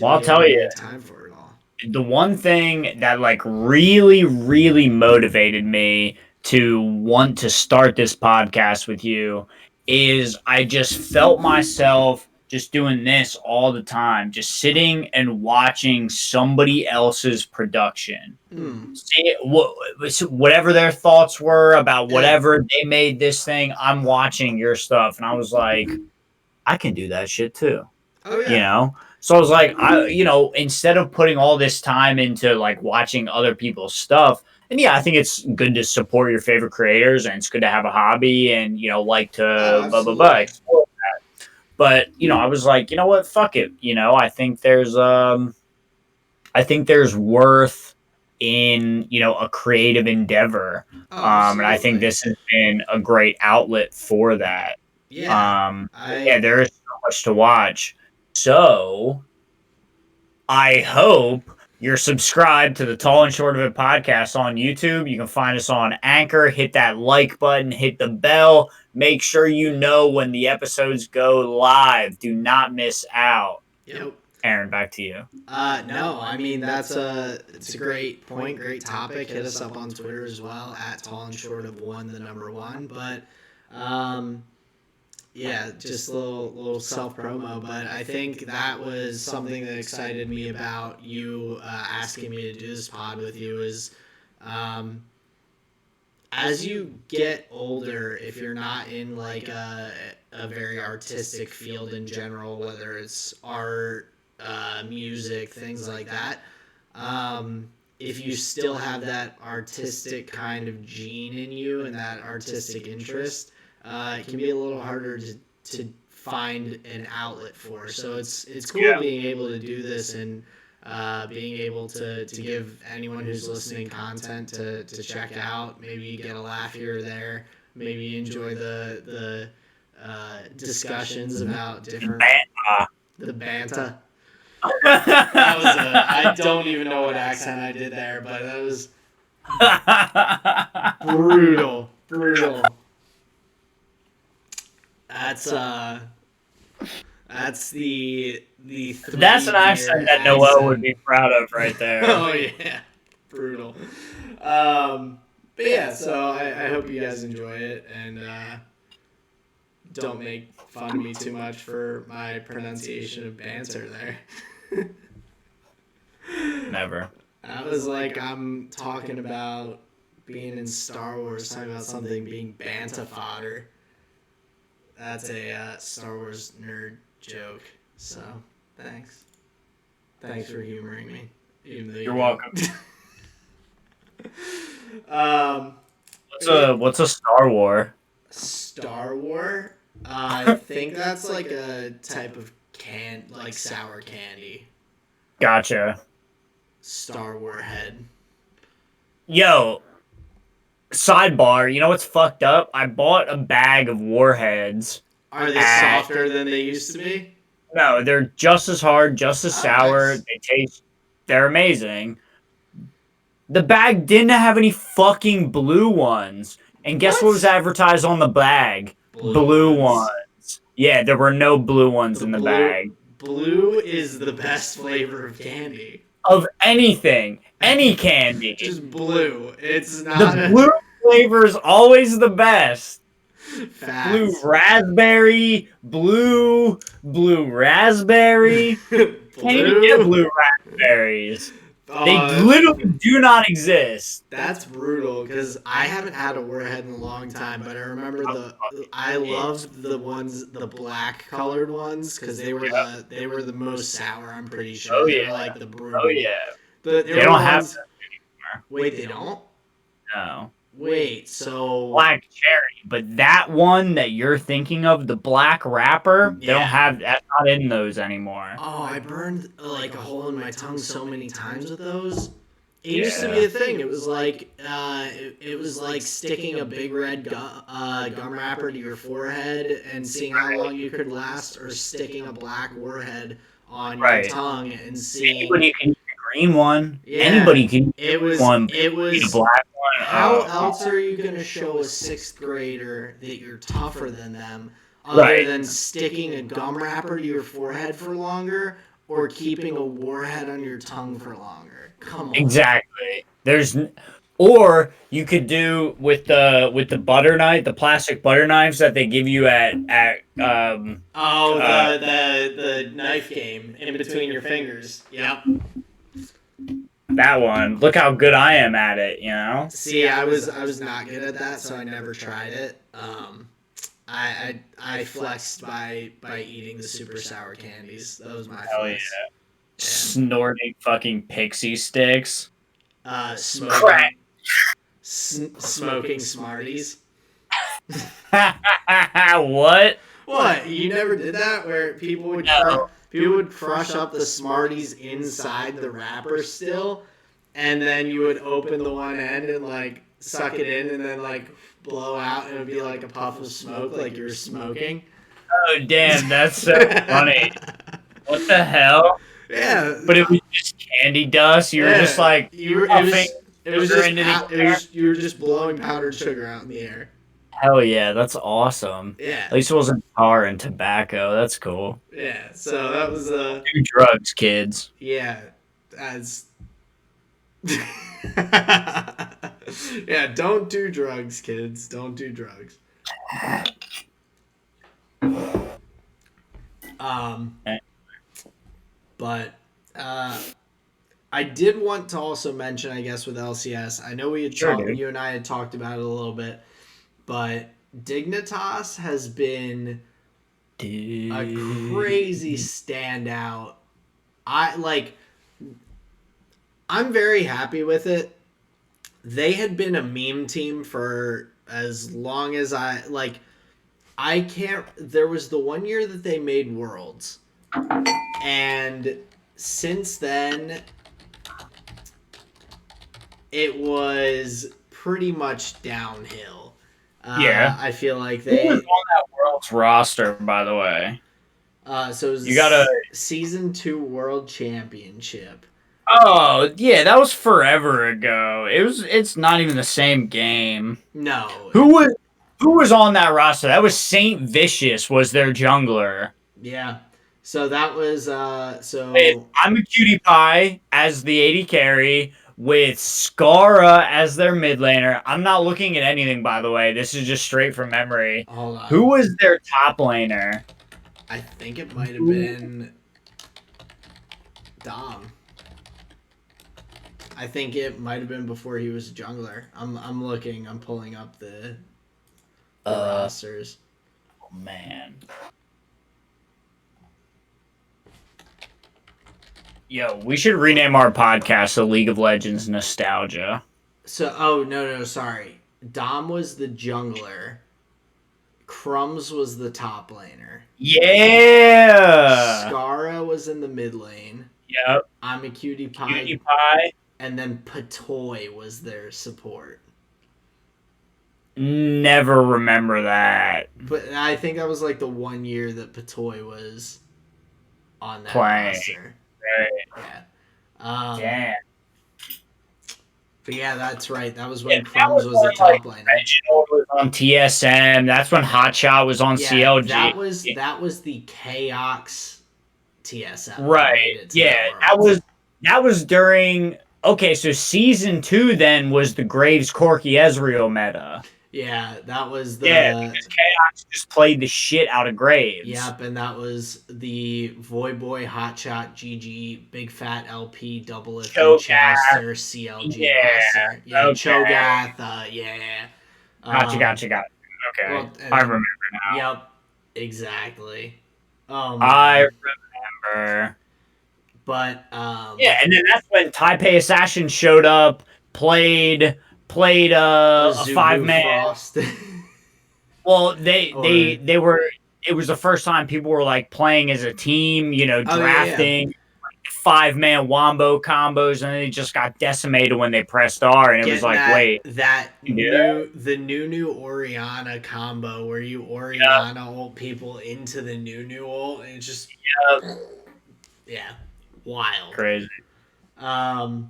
Well, I'll tell you, time for it all. The one thing that like really, really motivated me to want to start this podcast with you is I just felt myself just doing this all the time, just sitting and watching somebody else's production. See, whatever their thoughts were about whatever they made this thing, I'm watching your stuff. And I was like, I can do that shit too. Oh yeah. You know? So I was like, instead of putting all this time into like watching other people's stuff, and yeah, I think it's good to support your favorite creators and it's good to have a hobby and, like to blah, blah, blah, explore that. But, I was like, you know what? Fuck it. I think there's worth in, a creative endeavor. And I think this has been a great outlet for that. Yeah. There is so much to watch. So I hope you're subscribed to the Tall and Short of It podcast on YouTube. You can find us on Anchor. Hit that like button, hit the bell. Make sure you know when the episodes go live. Do not miss out. Yep. Aaron, back to you. No, I mean it's a great point, great topic. Hit us up on Twitter as well at Tall and Short of 1, the number 1. But yeah, just a little self promo. But I think that was something that excited me about you asking me to do this pod with you is as you get older, if you're not in like a very artistic field in general, whether it's art, music, things like that, if you still have that artistic kind of gene in you and that artistic interest, it can be a little harder to find an outlet for. So it's cool being able to do this and being able to give anyone who's listening content to check out. Maybe get a laugh here or there. Maybe enjoy the discussions about different the banta. That was I don't even know what accent I did there, but that was Brutal, brutal. That's that's the That's three an beer accent that Noel would accent. be proud of right there. Oh yeah, brutal. But yeah, so I hope you guys enjoy it and don't make fun of me too much for my pronunciation of banter there. Never. I was like, I'm talking about being in Star Wars, talking about something being banta fodder. That's a Star Wars nerd joke. So, thanks. Thanks for humoring me. Even though You're welcome. um, What's a Star War? Star War. I think that's like a type of like sour candy. Gotcha. Star Warhead. Yo, sidebar, you know what's fucked up? I bought a bag of warheads. Are they softer than they used to be? No, they're just as hard, just as Oh, sour. nice. They're amazing. The bag didn't have any fucking blue ones. And guess what was advertised on the bag? Blue ones. Yeah, there were no blue ones in the bag. Blue is the best flavor of candy. Of anything. Any candy. Just blue. It's not the blue flavor is always the best. Facts. Blue raspberry, blue raspberry. Can't even get blue raspberries. They literally do not exist. That's brutal because I haven't had a warhead in a long time, but I remember I loved the ones, the black colored ones, because they were the most sour. I'm pretty sure. Oh, They yeah. were like the brutal. Oh yeah. They don't have them anymore. Wait, they don't? No. Wait, so Black cherry, but that one that you're thinking of, the black wrapper, they don't have that's not in those anymore. Oh, I burned like a hole in my tongue so many times with those. It used to be a thing. It was like it was like sticking a big red gum wrapper to your forehead and seeing how long you could last, or sticking a black warhead on your tongue and seeing. Anybody can eat a green one. Yeah, anybody can eat one. It was a black one. How else are you going to show a sixth grader that you're tougher than them, other than sticking a gum wrapper to your forehead for longer or keeping a warhead on your tongue for longer? Come on. Exactly. Or you could do with the butter knife, the plastic butter knives that they give you at the knife game in between your fingers. Yep. That one. Look how good I am at it, you know? See, I was not good at that, so I never tried it. I flexed by eating the super sour candies. That was my flex. Yeah. Snorting fucking pixie sticks. Smoking Smarties. What? What? You never did that? Where people would crush up the Smarties inside the wrapper still, and then you would open the one end and like suck it in, and then like blow out, and it would be like a puff of smoke, like you were smoking. Oh damn, that's so funny. What the hell? Yeah, but it was just candy dust. You were just like you were just blowing powdered sugar out in the air. Hell yeah, that's awesome. Yeah. At least it wasn't tar and tobacco. That's cool. Yeah. So that was do drugs, kids. Yeah. As yeah, don't do drugs, kids. Don't do drugs. But I did want to also mention, I guess, with LCS, I know we had you and I had talked about it a little bit, but Dignitas has been a crazy standout. I'm very happy with it. They had been a meme team for as long as there was the one year that they made Worlds. And since then, it was pretty much downhill. I feel like they was on that World's roster, by the way. So it was you got a Season 2 World Championship. Oh yeah, that was forever ago. It's not even the same game. No, Who was who was on that roster? That was Saint Vicious was their jungler. yeah. So that was With I'm a cutie pie as the 80 carry with Skara as their mid laner. I'm not looking at anything by the way. This is just straight from memory. hold Who on. was their top laner? I think it might have been Dom. I think it might have been before he was a jungler. I'm looking. I'm pulling up the Uh rosters. oh, man. Yo, we should rename our podcast to League of Legends Nostalgia. So oh no, sorry. Dom was the jungler. Crumbs was the top laner. Yeah. Skara was in the mid lane. Yep. I'm a cutie pie, Cutie pie. and then Patoy was their support. Never remember that But I think that was like the 1 year that Patoy was on that playing. roster. Right. Yeah. Damn. But yeah, that's right. That was Yeah, when that Crumbs was was the when like top laner. Reginald was on TSM. That's when Hotshot was on Yeah, CLG. that was the Chaox TSM that made Right. it to Yeah. that world. That was during okay, so season 2 then was the Graves Corky Ezreal meta. Yeah, that was Yeah, the because Chaos just played the shit out of Graves. yep, and that was the Voyboy Hotshot GG Big Fat LP Doubleth and Cho'Gath. Chowster CLG Yeah. roster. Yeah, Okay. Cho'Gath. Yeah. Um, Gotcha. Okay. well, and I then remember. yep, exactly. Oh I man, remember. but Yeah, and then that's when Taipei Assassin showed up, played a five Azubu man. Frost. Well, or they were. It was the first time people were like playing as a team, you know, oh yeah. drafting 5-man wombo combos, and they just got decimated when they pressed R, and it was Getting like, wait, that you can do that? new Oriana combo where you Yeah, Oriana ult people into the new ult and it's just yeah. yeah, wild. Crazy. Um,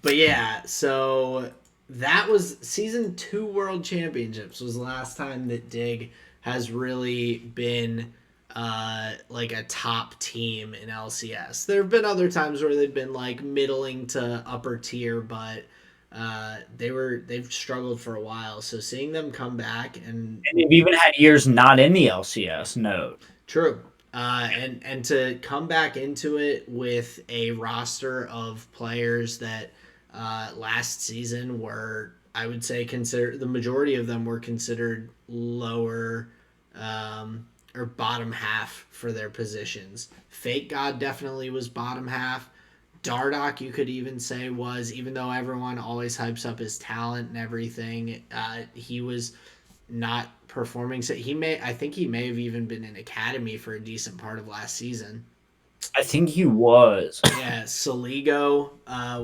but yeah, so that was season 2 World Championships was the last time that Dig has really been like a top team in LCS. There have been other times where they've been like middling to upper tier, but they've struggled for a while. So seeing them come back and And they've even had years not in the LCS. Note. true. And to come back into it with a roster of players that last season were, I would say, consider the majority of them were considered lower or bottom half for their positions. Fake God definitely was bottom half. Dardoch, you could even say, was, even though everyone always hypes up his talent and everything, he was not performing. So I think he may have even been in academy for a decent part of last season. I think he was. Yeah, Saligo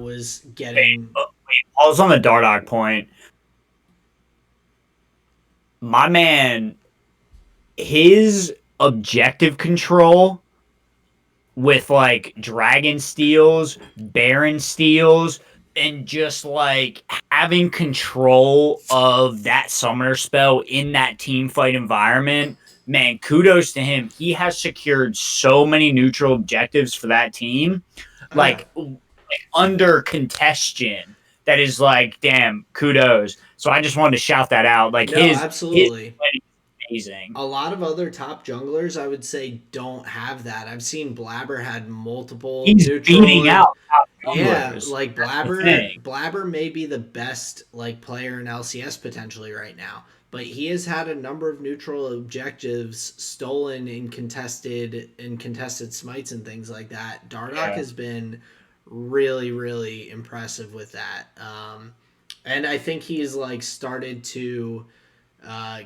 was Wait, getting. I was on the Dardoch point. My man, his objective control with like dragon steals, baron steals, and just like having control of that summoner spell in that team fight environment. Man, kudos to him. He has secured so many neutral objectives for that team, Yeah. like under contention. That is like, damn, kudos. So I just wanted to shout that out. Like No, his absolutely. play is amazing. A lot of other top junglers, I would say, don't have that. I've seen Blabber had multiple He's neutral. beating out top Yeah, junglers. like That's the thing. Blabber may be the best like player in LCS potentially right now, but he has had a number of neutral objectives stolen in contested smites and things like that. Dardoch Yeah. has been really impressive with that. And I think he's like started to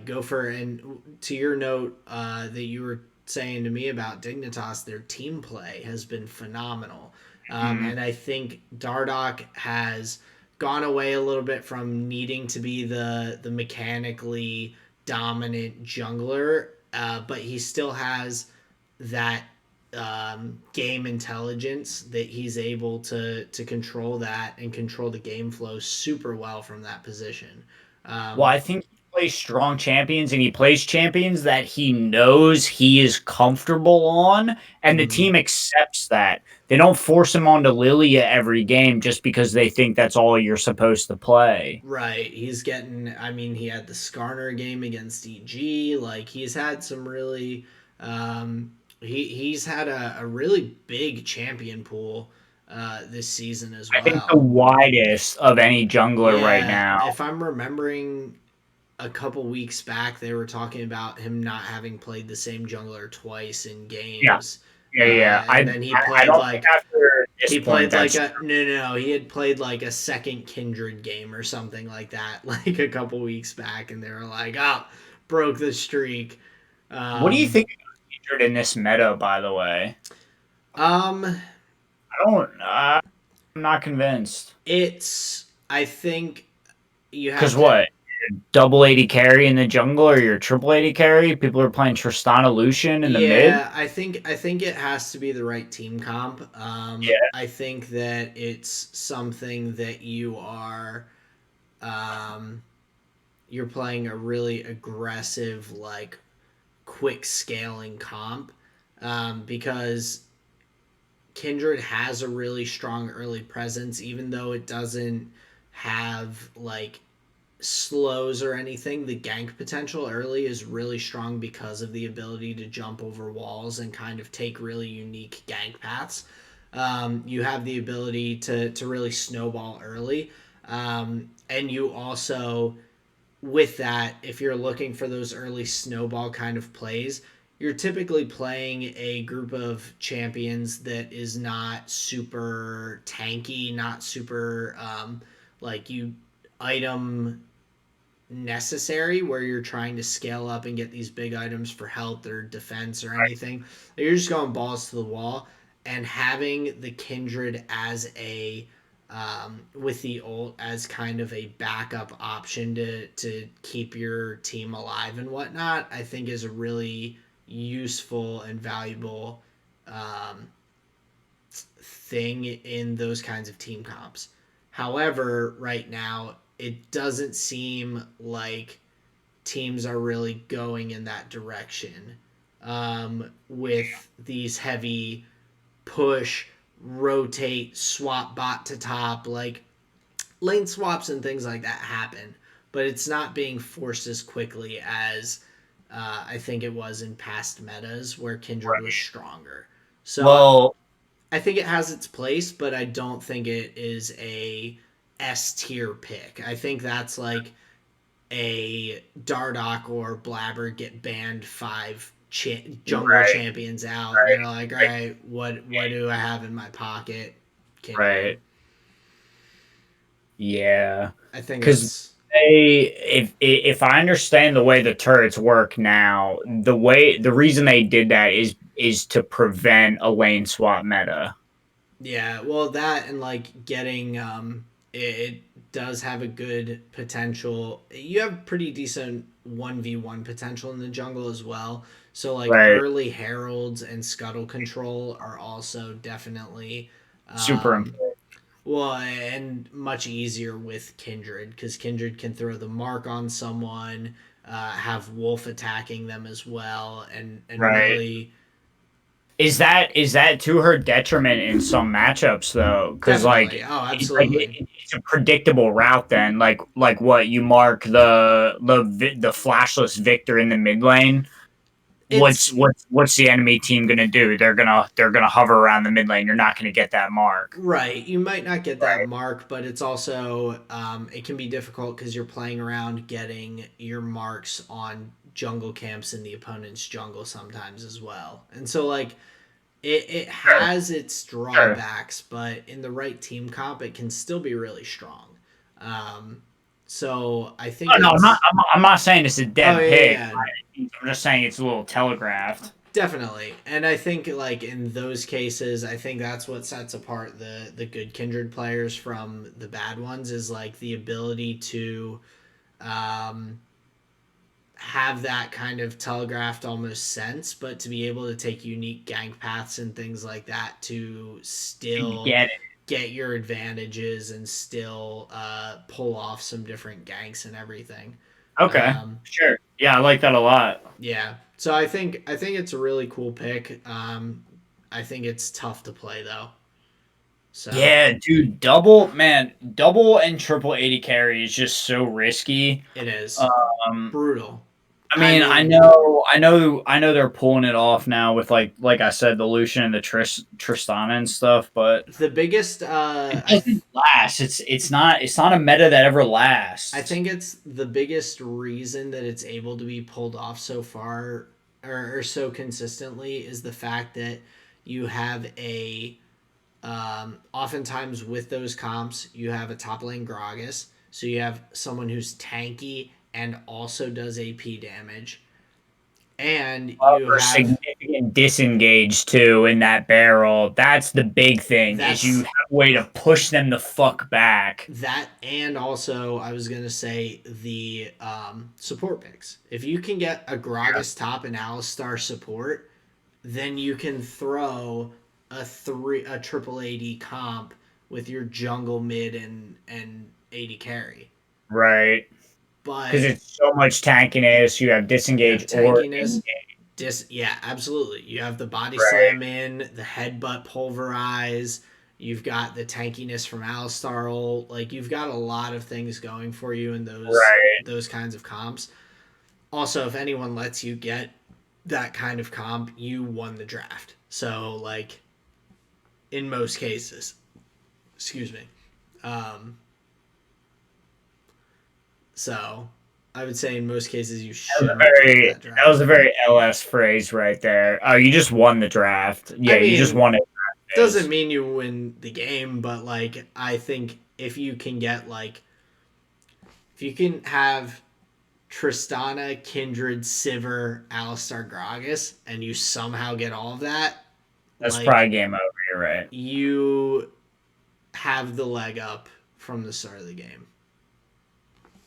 go for, and to your note that you were saying to me about Dignitas, their team play has been phenomenal. Mhm. And I think Dardoch has gone away a little bit from needing to be the mechanically dominant jungler, but he still has that game intelligence that he's able to control that and control the game flow super well from that position. Well, Um, I think he plays strong champions and he plays champions that he knows he is comfortable on, and the mhm. team accepts that. They don't force him onto Lilia every game just because they think that's all you're supposed to play. Right. He's getting, I mean, he had the Skarner game against EG. Like, he's had some really, he's had a really big champion pool this season as I think the well. widest of any jungler right Yeah. now. If I'm remembering a couple weeks back, they were talking about him not having played the same jungler twice in Yeah, games. yeah, yeah. And then he I played don't think like after this he point played like that's a no, he had played like a second Kindred game or something like that, like a couple weeks back, and they were like, "Oh, broke the streak." what do you Um, think about Kindred in this meta, by the way? um, I don't I'm not convinced. it's I think you Cause have to. what? Double AD carry in the jungle or your triple AD carry? People are playing Tristana Lucian in the mid? Yeah, I think it has to be the right team comp. Yeah, I think that it's something that um, you're playing a really aggressive like quick scaling comp because Kindred has a really strong early presence, even though it doesn't have like slows or anything. The gank potential early is really strong because of the ability to jump over walls and kind of take really unique gank paths. You have the ability to really snowball early. And you also with that, if you're looking for those early snowball kind of plays, you're typically playing a group of champions that is not super tanky, not super like you item necessary where you're trying to scale up and get these big items for health or defense or anything. You're just going balls to the wall and having the kindred as a with the ult as kind of a backup option to keep your team alive and whatnot, I think is a really useful and valuable um, thing in those kinds of team comps. However, right now it doesn't seem like teams are really going in that direction with these heavy push, rotate, swap bot to top, like lane swaps and things like that happen, but it's not being forced as quickly as I think it was in past metas where Kindred was right. stronger. So Well, I think it has its place, but I don't think it is a S tier pick. I think that's like a Dardoch or Blabber get banned jungle right, champions out, and right, they're like, all right, right, what do I have in my pocket? Kindred. right. Yeah. I think Because that's if I understand the way the turrets work now, the reason they did that is to prevent a lane swap meta. yeah. Well, that and like getting it does have a good potential. You have pretty decent 1v1 potential in the jungle as well. So like Right. early heralds and scuttle control are also definitely Super um, important. well, and much easier with Kindred because Kindred can throw the mark on someone, have Wolf attacking them as well, and Right. really Is that to her detriment in some matchups though? Because definitely. Oh, absolutely. it's a predictable route then. Like what you mark the flashless Victor in the mid lane. It's What's the enemy team gonna do? They're gonna hover around the mid lane. You're not gonna get that mark. right. You might not get that Right. mark, but it's also it can be difficult because you're playing around getting your marks on jungle camps in the opponent's jungle sometimes as well, and so like it Sure. has its Sure. drawbacks, but in the right team comp, it can still be really strong. Um, so I think Oh, no, it's I'm not saying it's a oh dead yeah, pick. yeah, I'm just saying it's a little telegraphed. definitely. And I think like in those cases, I think that's what sets apart the good kindred players from the bad ones is like the ability to um, have that kind of telegraphed almost sense, but to be able to take unique gank paths and things like that to still Get it. get your advantages and still pull off some different ganks and everything. Okay, Um, sure. Yeah, I like that a lot. yeah, so I think it's a really cool pick. I think it's tough to play though. So Yeah, dude, double and triple 80 carry is just so risky. it is Um, brutal. I I mean, mean, I know they're pulling it off now with like I said, the Lucian and the Tristana and stuff, but the biggest it doesn't last. It's not a meta that ever I lasts. think it's the biggest reason that it's able to be pulled off so far or so consistently is the fact that you have a oftentimes with those comps you have a top lane Gragas, so you have someone who's tanky and also does AP damage, and you For have significant disengage too in that barrel. That's the big thing is you that's have a way to push them the fuck back. that, and also I was gonna say the support picks. If you can get a Gragas top and Alistar support, then you can throw a triple AD comp with your jungle mid and AD carry. Right. Because But it's so much tankiness. You have you have disengage or tankiness. Yeah, absolutely. You have the body right, slam in, the headbutt pulverize. You've got the tankiness from Alistar ult. Like you've got a lot of things going for you in right. those kinds of comps. Also, if anyone lets you get that kind of comp, you won the draft. So like in most cases, excuse me. Um, so I would say in most cases you should reject that That was draft. a very LS phrase right there. Oh, you just won the draft. I Yeah, you just mean, won it. doesn't mean you win the game, but like I think if you can get like if you can have Tristana, Kindred, Sivir, Alistar, Gragas, and you somehow get all of that, That's like probably game over. You're right. you have the leg up from the start of the game.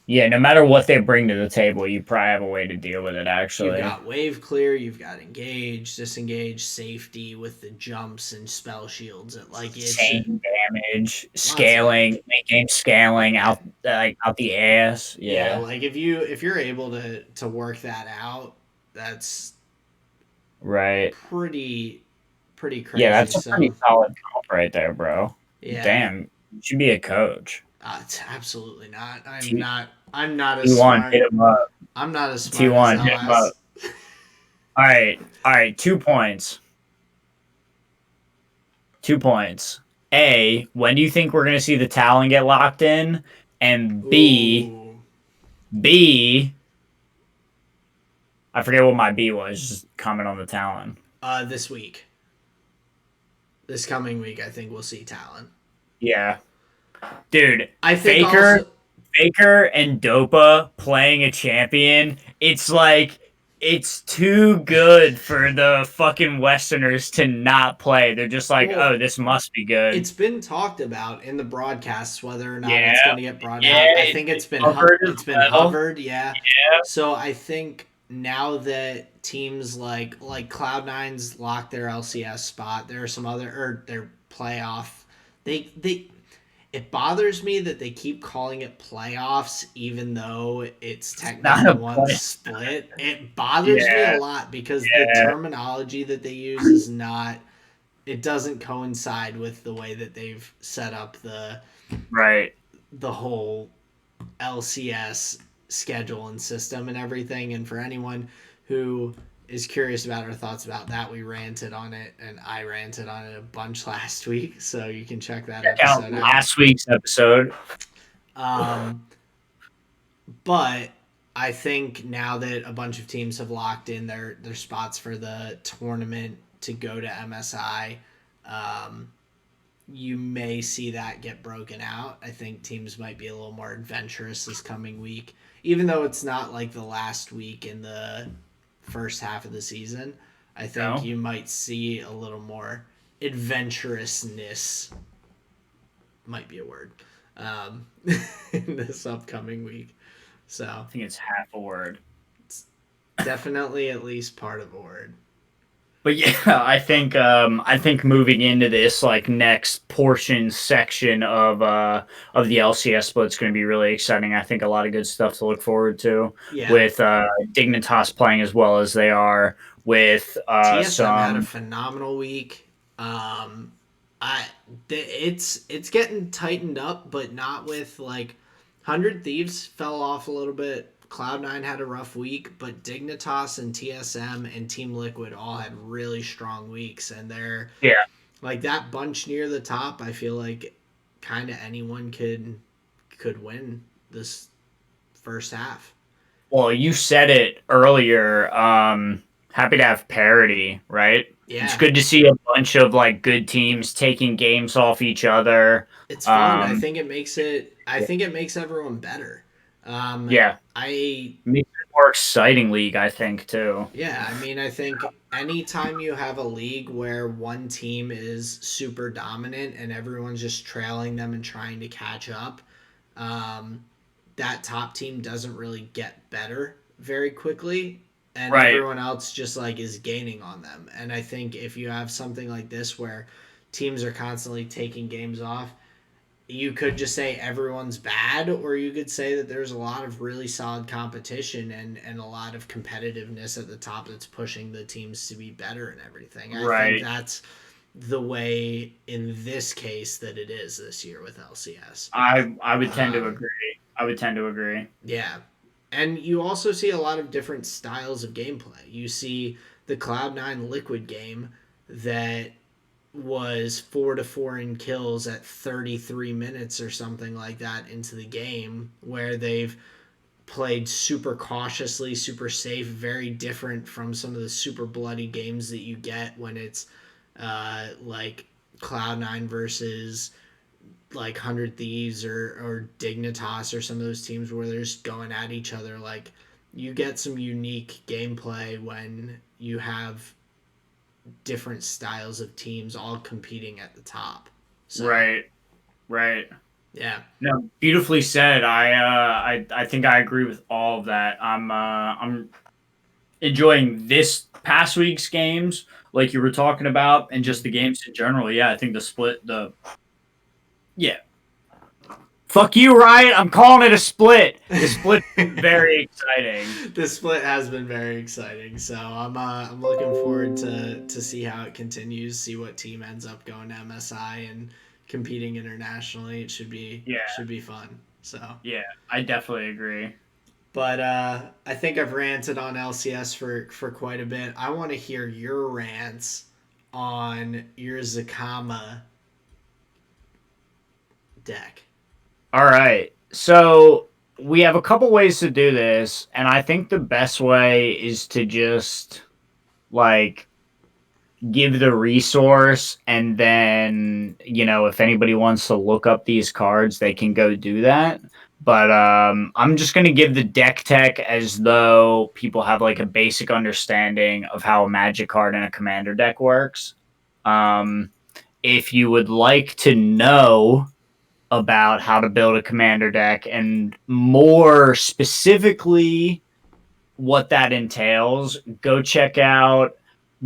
Yeah, no matter what they bring to the table, you probably have a way to deal with it. You've Actually, got wave clear, you've got engage, disengage, safety with the jumps and spell shields. Like it's chain damage, lots of scaling, late game scaling yeah, out like out the ass. yeah. Yeah, Like if you're able to work that out, that's right. pretty pretty Yeah, crazy. that's a pretty So solid comp right there, bro. yeah, Damn, you should be a coach. it's absolutely not. T I'm not as T1, hit smart. him up. I'm not as smart as T1, hit him up. LS. All right. 2 points. 2 points. A, when do you think we're gonna see the Talon get locked in? And Ooh, B, I forget what my B was. Just comment on the Talon. this week, this coming week, I think we'll see Talon. Yeah, dude. I think Faker, also Faker, and Dopa playing a champion. It's like it's too good for the fucking Westerners to not play. They're just like, well, oh, this must be good. it's been talked about in the broadcasts whether or not Yeah, it's going to get brought yeah. out. I think Covered as it's been well. hovered, yeah. Yeah. So I think now that teams like Cloud9's locked their LCS spot, there are some other or their playoff. They it bothers me that they keep calling it playoffs even though it's Not technically a one play. split. It bothers me a Yeah, lot because the yeah, terminology that they use is not, it doesn't coincide with the way that they've set up right. the whole LCS schedule and system and everything. And for anyone who is curious about our thoughts about that, we ranted on it and I ranted on it a bunch last week, so you can check that Check out episode out. last week's episode. Um, but I think now that a bunch of teams have locked in their spots for the tournament to go to MSI, um, you may see that get broken out. I think teams might be a little more adventurous this coming week, even though it's not like the last week in the first half of the season. I think No, you might see a little more adventurousness, might be a word, um, in this upcoming week. So I think it's half a word. Definitely at least part of a word. But yeah, I think moving into this like next portion section of the LCS split is going to be really exciting. I think a lot of good stuff to look forward to Yeah. with Dignitas playing as well as they are with TSM had a some phenomenal week. Um, I it's getting tightened up, but not with like 100 Thieves fell off a little bit. Cloud9 had a rough week, but Dignitas and TSM and Team Liquid all had really strong weeks, and they're yeah. like that bunch near the top. I feel like kind of anyone could win this first half. Well, you said it earlier. Happy to have parity, right? It's Yeah, good to see a bunch of like good teams taking games off each other. it's fun. I Um, think it makes it. I think it makes everyone better. yeah, I makes it a more exciting league, I think, too. Yeah. I mean, I think anytime you have a league where one team is super dominant and everyone's just trailing them and trying to catch up, um, that top team doesn't really get better very quickly, and Right, everyone else just like is gaining on them. And I think if you have something like this where teams are constantly taking games off, you could just say everyone's bad, or you could say that there's a lot of really solid competition and a lot of competitiveness at the top that's pushing the teams to be better and everything. I think right. that's the way in this case that it is this year with LCS. I would tend to Um, agree. I would tend to agree. yeah. And you also see a lot of different styles of gameplay. You see the Cloud9 Liquid game that was 4-4 in kills at 33 minutes or something like that into the game, where they've played super cautiously, super safe, very different from some of the super bloody games that you get when it's like Cloud9 versus like 100 Thieves or Dignitas or some of those teams where they're just going at each other. Like, you get some unique gameplay when you have different styles of teams all competing at the top. So, Right, right. yeah. No, beautifully said. I think I agree with all of that. I'm enjoying this past week's games, like you were talking about, and just Mm. the games in general. Yeah, I think the split, the yeah. Fuck you, Riot. I'm calling it a split. The split very exciting. The split has been very exciting, so I'm looking forward to see how it continues, see what team ends up going to MSI and competing internationally. It Yeah, should be fun. So, yeah. I definitely agree. but I think I've ranted on LCS for quite a bit. I want to hear your rants on your Zacama deck. All right. So we have a couple ways to do this, and I think the best way is to just like give the resource and then, if anybody wants to look up these cards, they can go do that. But I'm just going to give the deck tech as though people have like a basic understanding of how a magic card and a commander deck works. Um, if you would like to know about how to build a commander deck and more specifically what that entails, go check out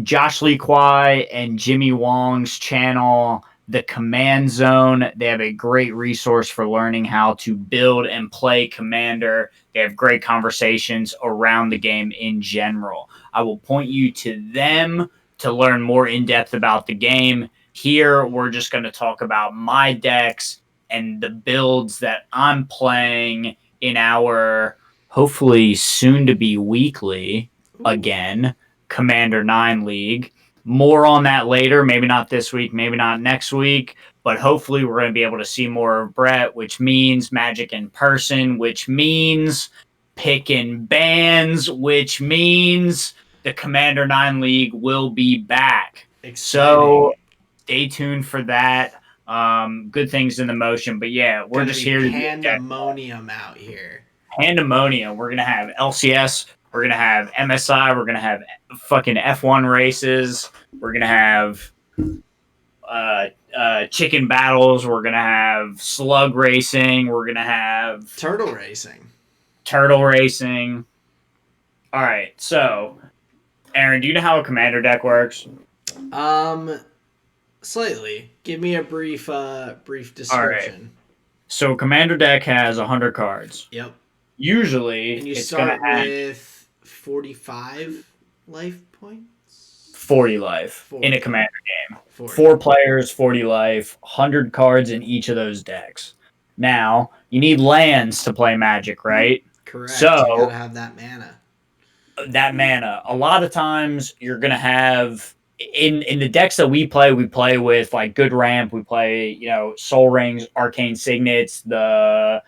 Josh Lee Kwai and Jimmy Wong's channel, The Command Zone. They have a great resource for learning how to build and play Commander. They have great conversations around the game in general. I will point you to them to learn more in depth about the game. Here, we're just going to talk about my decks and the builds that I'm playing in our hopefully soon to be weekly Ooh, again Commander 9 League. More on that later. Maybe not this week, maybe not next week, but hopefully we're going to be able to see more of Brett, which means Magic in person, which means picking bands, which means the Commander 9 League will be back. exciting. So stay tuned for that. Good things in the motion, but yeah, we're Gonna just be here to get that pandemonium out here. pandemonium. We're gonna have LCS. We're gonna have MSI. We're gonna have fucking F1 races. We're gonna have chicken battles. We're gonna have slug racing. We're gonna have Turtle racing. turtle racing. All right. So, Aaron, do you know how a commander deck works? Um, Slightly. Give me a brief All right. description. So, commander deck has 100 cards. Yep. Usually, And you it's going to start have with 45 life points. 40 life in a 40. commander game. 40. 4 players, 40 life, 100 cards in each of those decks. Now, you need lands to play Magic, right? Correct. You gotta So, have that mana. that mana, a lot of times you're going to have in the decks that we play with like good ramp, we play, soul rings, arcane signets, the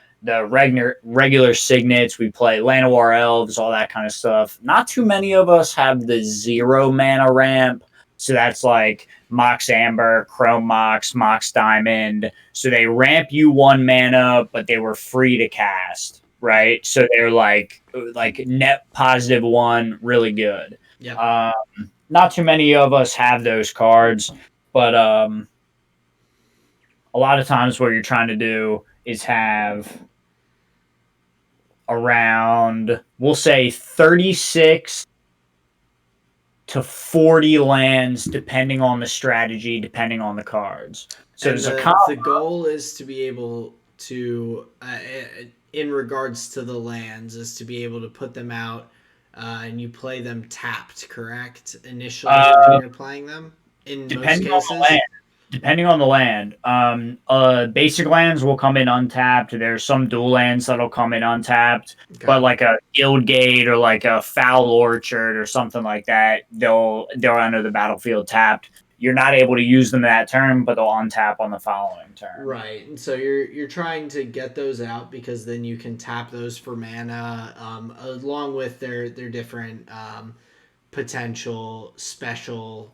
regular signets, we play Llanowar elves, all that kind of stuff. Not too many of us have the 0 mana ramp, so that's like Mox Amber, Chrome Mox, Mox Diamond. So they ramp you 1 mana, but they were free to cast, Yep. right? So they're like net +1, really good. Yep. Um, Not too many of us have those cards, but a lot of times what you're trying to do is have around, we'll say, 36 to 40 lands, depending on the strategy, depending on the cards. So And Zacama, the goal is to be able to, in regards to the lands, is to be able to put them out, and you play them tapped, correct? Initially, when uh, you're playing them, in most depending on the cases. land, basic lands will come in untapped. There's some dual lands that'll come in untapped, Okay. but like a Guild Gate or like a Foul Orchard or something like that, they'll enter the battlefield tapped. You're not able to use them that turn, but they'll untap on the following turn. Right, and so you're trying to get those out because then you can tap those for mana, along with their different potential special.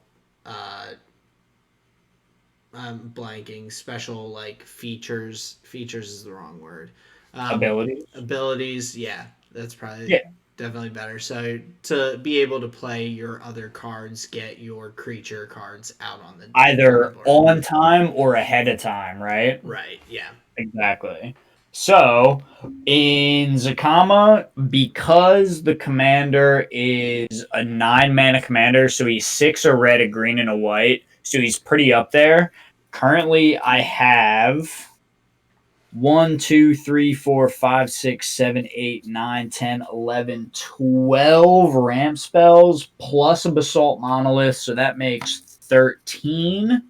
Blanking special like features. Features is the wrong word. Abilities. Abilities. Yeah, that's Yeah, probably definitely better. So to be able to play your other cards, get your creature cards out on the either board. on time or ahead of time, right? Right. Yeah. Exactly. So in Zacama, because the commander is a 9 mana commander, so he's 6 a red, a green, and a white, so he's pretty up there. Currently, I have 12 ramp spells plus a basalt monolith, so that makes 13.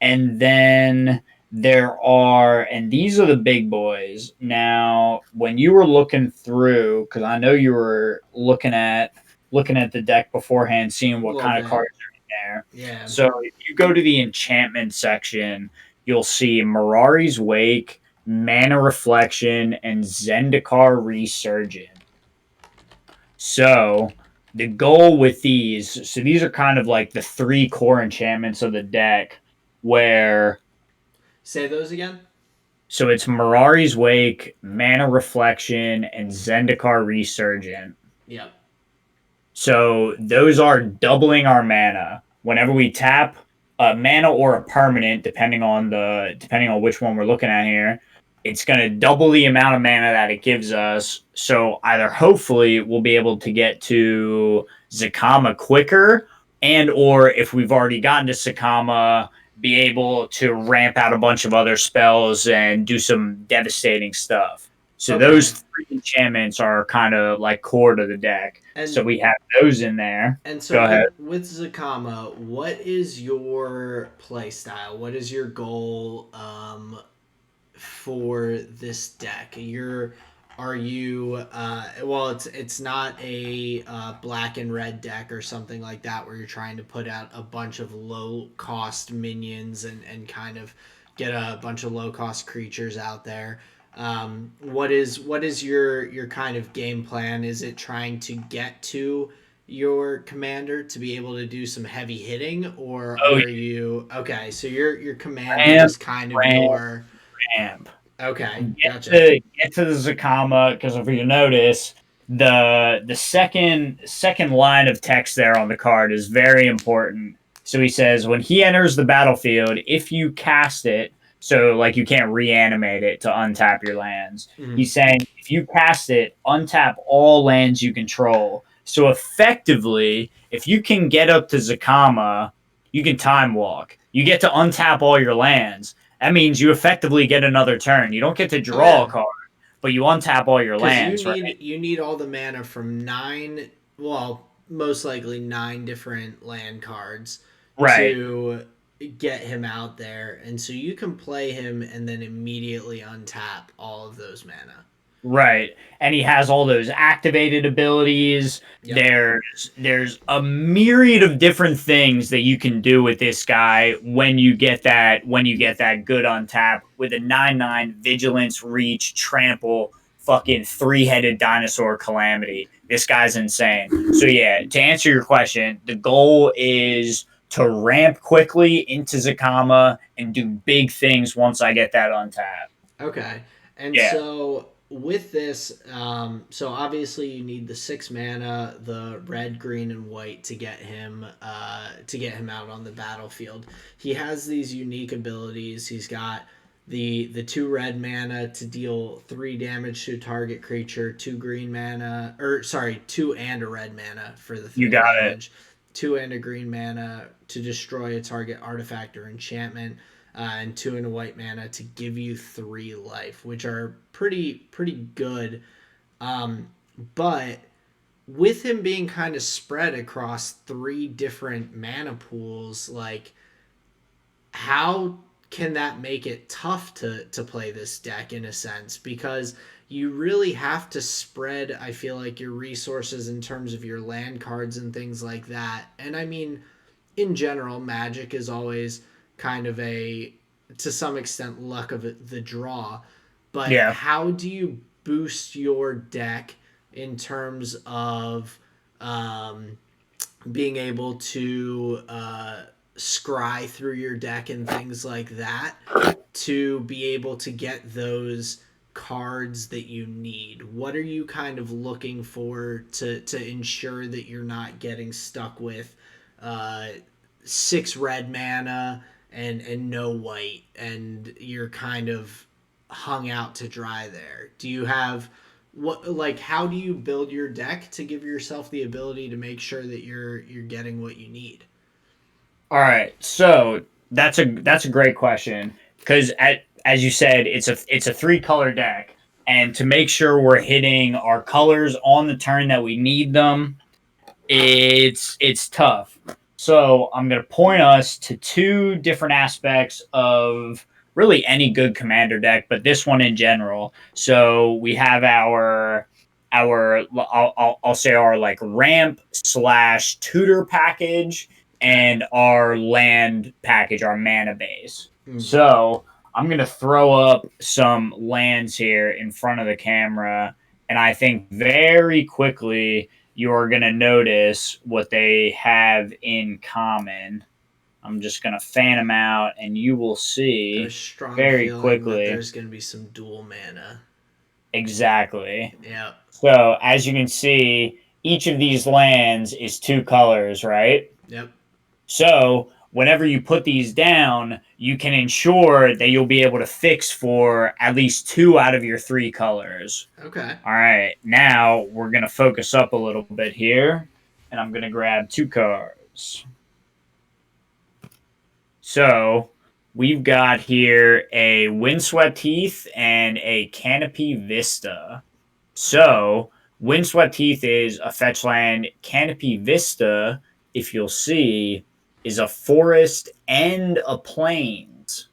And then there are, and these are the big boys. Now, when you were looking through, because I know you were looking at the deck beforehand, seeing A what little kind of bit. cards are in there. Yeah. So if you go to the enchantment section, you'll see Mirari's Wake, Mana Reflection, and Zendikar Resurgent. So the goal with these, so these are kind of like the 3 core enchantments of the deck, where Say those again. so it's Mirari's Wake, Mana Reflection, and Zendikar Resurgent. Yep. So those are doubling our mana whenever we tap a mana or a permanent, depending on which one we're looking at here. It's going to double the amount of mana that it gives us. So either hopefully we'll be able to get to Zacama quicker, and or if we've already gotten to Zacama, be able to ramp out a bunch of other spells and do some devastating stuff. So those Okay. 3 enchantments are kind of like core to the deck. So And we have those in there. and so Go ahead. with Zakama, what is your play style? What is your goal for this deck? Are you well, it's not a black and red deck or something like that where you're trying to put out a bunch of low cost minions and kind of get a bunch of low cost creatures out there. What is your kind of game plan? Is it trying to get to your commander to be able to do some heavy hitting, or Oh, are you okay? So your commander ramp, is kind of ramp, your ramp. okay. Get Gotcha. to the Zacama, because if you notice, the second line of text there on the card is very important. So he says when he enters the battlefield, if you cast it, so like you can't reanimate it to untap your lands. Mhm. He's saying if you cast it, untap all lands you control. So effectively, if you can get up to Zacama, you can time walk. You get to untap all your lands. That means you effectively get another turn. You don't get to Oh draw a yeah, card, but you untap all your because lands, right? you need all the mana from nine, well, most likely nine different land cards Right. to get him out there, and so you can play him and then immediately untap all of those mana. Right. And he has all those activated abilities. Yep. There's a myriad of different things that you can do with this guy when you get that good on tap with a 9/9 vigilance, reach, trample, fucking three-headed dinosaur calamity. This guy's insane. So yeah, to answer your question, the goal is to ramp quickly into Zacama and do big things once I get that on tap. Okay. And Yeah. so with this, so obviously you need the six mana, the red, green, and white to get him out on the battlefield. He has these unique abilities. He's got the two red mana to deal 3 damage to a target creature, two green mana, or sorry, two and a red mana for the You three got it. damage, two and a green mana to destroy a target artifact or enchantment, and two and a white mana to give you 3 life, which are pretty good. Um, but with him being kind of spread across 3 different mana pools, like how can that make it tough to play this deck in a sense? Because you really have to spread, I feel like, your resources in terms of your land cards and things like that. And I mean, in general, Magic is always kind of a, to some extent, luck of the draw. But Yeah. how do you boost your deck in terms of um, being able to scry through your deck and things like that to be able to get those cards that you need? What are you kind of looking for to ensure that you're not getting stuck with uh, 6 red mana and no white, and you're kind of hung out to dry there? Do you have what, like, how do you build your deck to give yourself the ability to make sure that you're getting what you need? All right. So that's a great question because as you said, it's a three color deck, and to make sure we're hitting our colors on the turn that we need them, it's tough. So I'm gonna point us to two different aspects of really any good commander deck, but this one in general. So we have our I'll say our like ramp slash tutor package Okay. and our land package, our mana base. Mm-hmm. So I'm gonna throw up some lands here in front of the camera, and I think very quickly you're going to notice what they have in common. I'm just going to fan them out, and you will Got a see strong very feeling that quickly there's going to be some dual mana. exactly. Yep. So, as you can see, each of these lands is two colors, right? Yep. So, whenever you put these down, you can ensure that you'll be able to fix for at least two out of your three colors. Okay. All right, now we're going to focus up a little bit here, and I'm going to grab two cards. So we've got here a Windswept Heath and a Canopy Vista. Okay. So Windswept Heath is a fetch land. Canopy Vista, if you'll see, is a forest and a plains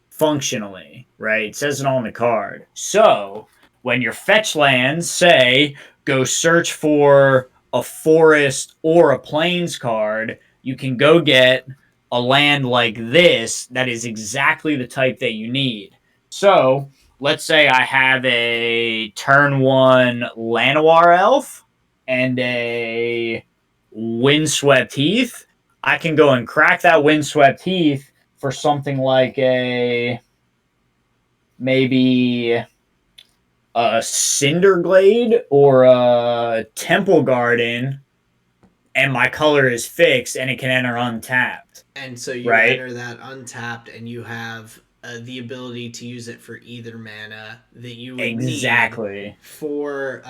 functionally, right? It says it on the card. So when your fetch lands say go search for a forest or a plains card, you can go get a land like this that is exactly the type that you need. So let's say I have a turn one Llanowar elf and a Windswept Heath. I can go and crack that Windswept Heath for something like a maybe a Cinderglade or a Temple Garden, and my color is fixed and it can enter untapped, And so you right? enter that untapped, and you have the ability to use it for either mana that you would need Exactly. for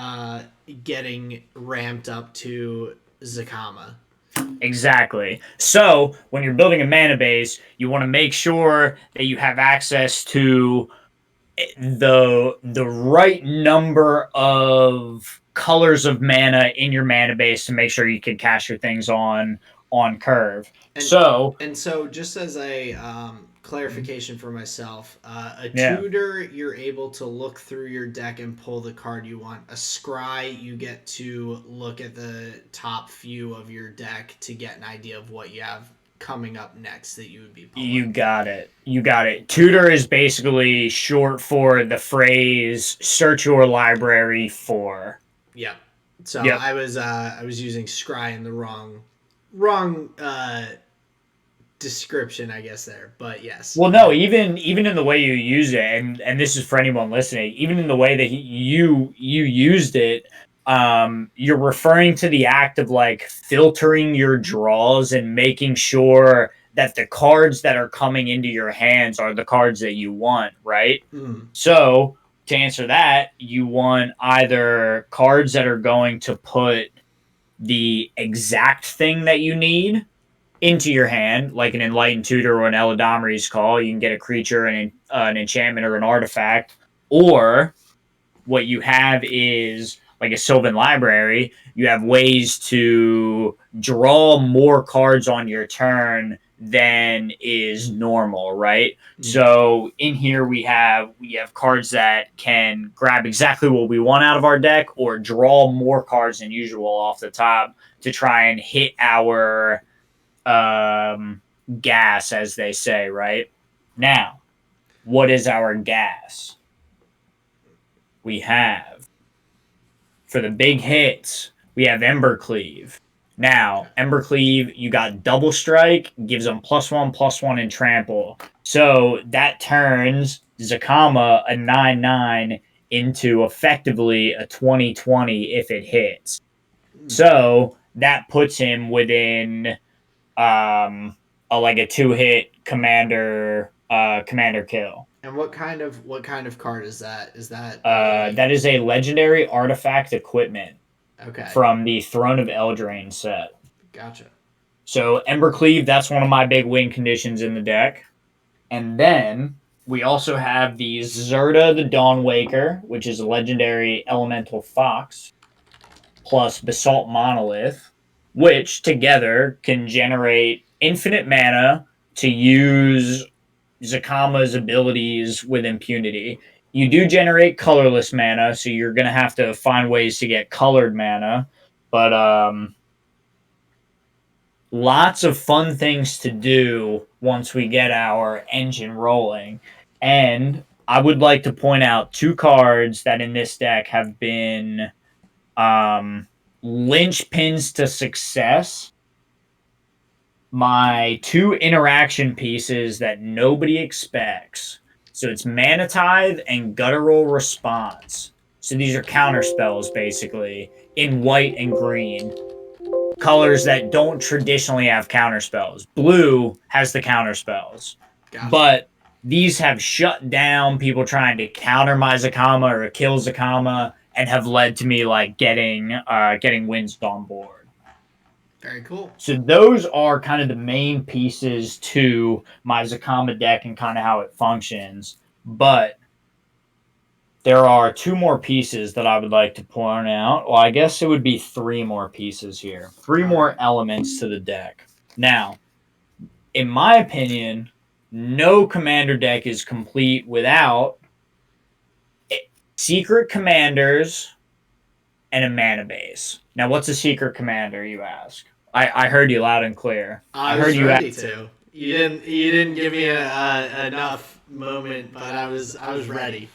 getting ramped up to Zacama. Exactly. So when you're building a mana base, you want to make sure that you have access to the right number of colors of mana in your mana base to make sure you can cast your things on curve. And So and so, just as a clarification for myself, a yeah, tutor, you're able to look through your deck and pull the card you want. A scry, you get to look at the top few of your deck to get an idea of what you have coming up next that you would be you pulling. got it. You got it. Tutor is basically short for the phrase "search your library for." Yep. So Yep. I was using scry in the wrong description, I guess there, but yes. Well, no, even in the way you use it, and this is for anyone listening, even in the way that you used it, you're referring to the act of like filtering your draws and making sure that the cards that are coming into your hands are the cards that you want, right? Mm. So to answer that, you want either cards that are going to put the exact thing that you need into your hand, like an Enlightened Tutor or an Eladamri's Call. You can get a creature, an enchantment, or an artifact. Or what you have is like a Sylvan Library. You have ways to draw more cards on your turn than is normal, right? Mm. So in here we have cards that can grab exactly what we want out of our deck or draw more cards than usual off the top to try and hit our um, gas, as they say, right? Now, what is our gas? We have, for the big hits, we have Embercleave. Okay. Now, Embercleave, you got Double Strike, gives them +1/+1 and Trample. So that turns Zacama, a 9/9, into effectively a 20/20 if it hits. Mm. So that puts him within like a two-hit commander kill. And what kind of card is that? Is that a That is a legendary artifact equipment okay? from the Throne of Eldraine set. Gotcha. So Embercleave, that's one of my big win conditions in the deck. And then we also have the Zerta the Dawnwaker, which is a legendary elemental fox, plus Basalt Monolith, which together can generate infinite mana to use Zacama's abilities with impunity. You do generate colorless mana, so you're going to have to find ways to get colored mana. But lots of fun things to do once we get our engine rolling. And I would like to point out two cards that in this deck have been um, linchpins to success. My two interaction pieces that nobody expects. So it's Mana Tithe and Guttural Response. So these are counter spells basically in white and green. Colors that don't traditionally have counter spells. Blue has the counter spells. Gotcha. But these have shut down people trying to counter my Zacama or kill Zacama and have led to me like getting wins on board. Very cool. So those are kind of the main pieces to my Zacama deck and kind of how it functions. But there are two more pieces that I would like to point out. Well, I guess it would be three more pieces here. Three All right. more elements to the deck. Now, in my opinion, no commander deck is complete without secret commanders and a mana base. Now, what's a secret commander, you ask? I heard you loud and clear. I I heard was you ready ask. to. You didn't give me enough moment, but I was ready.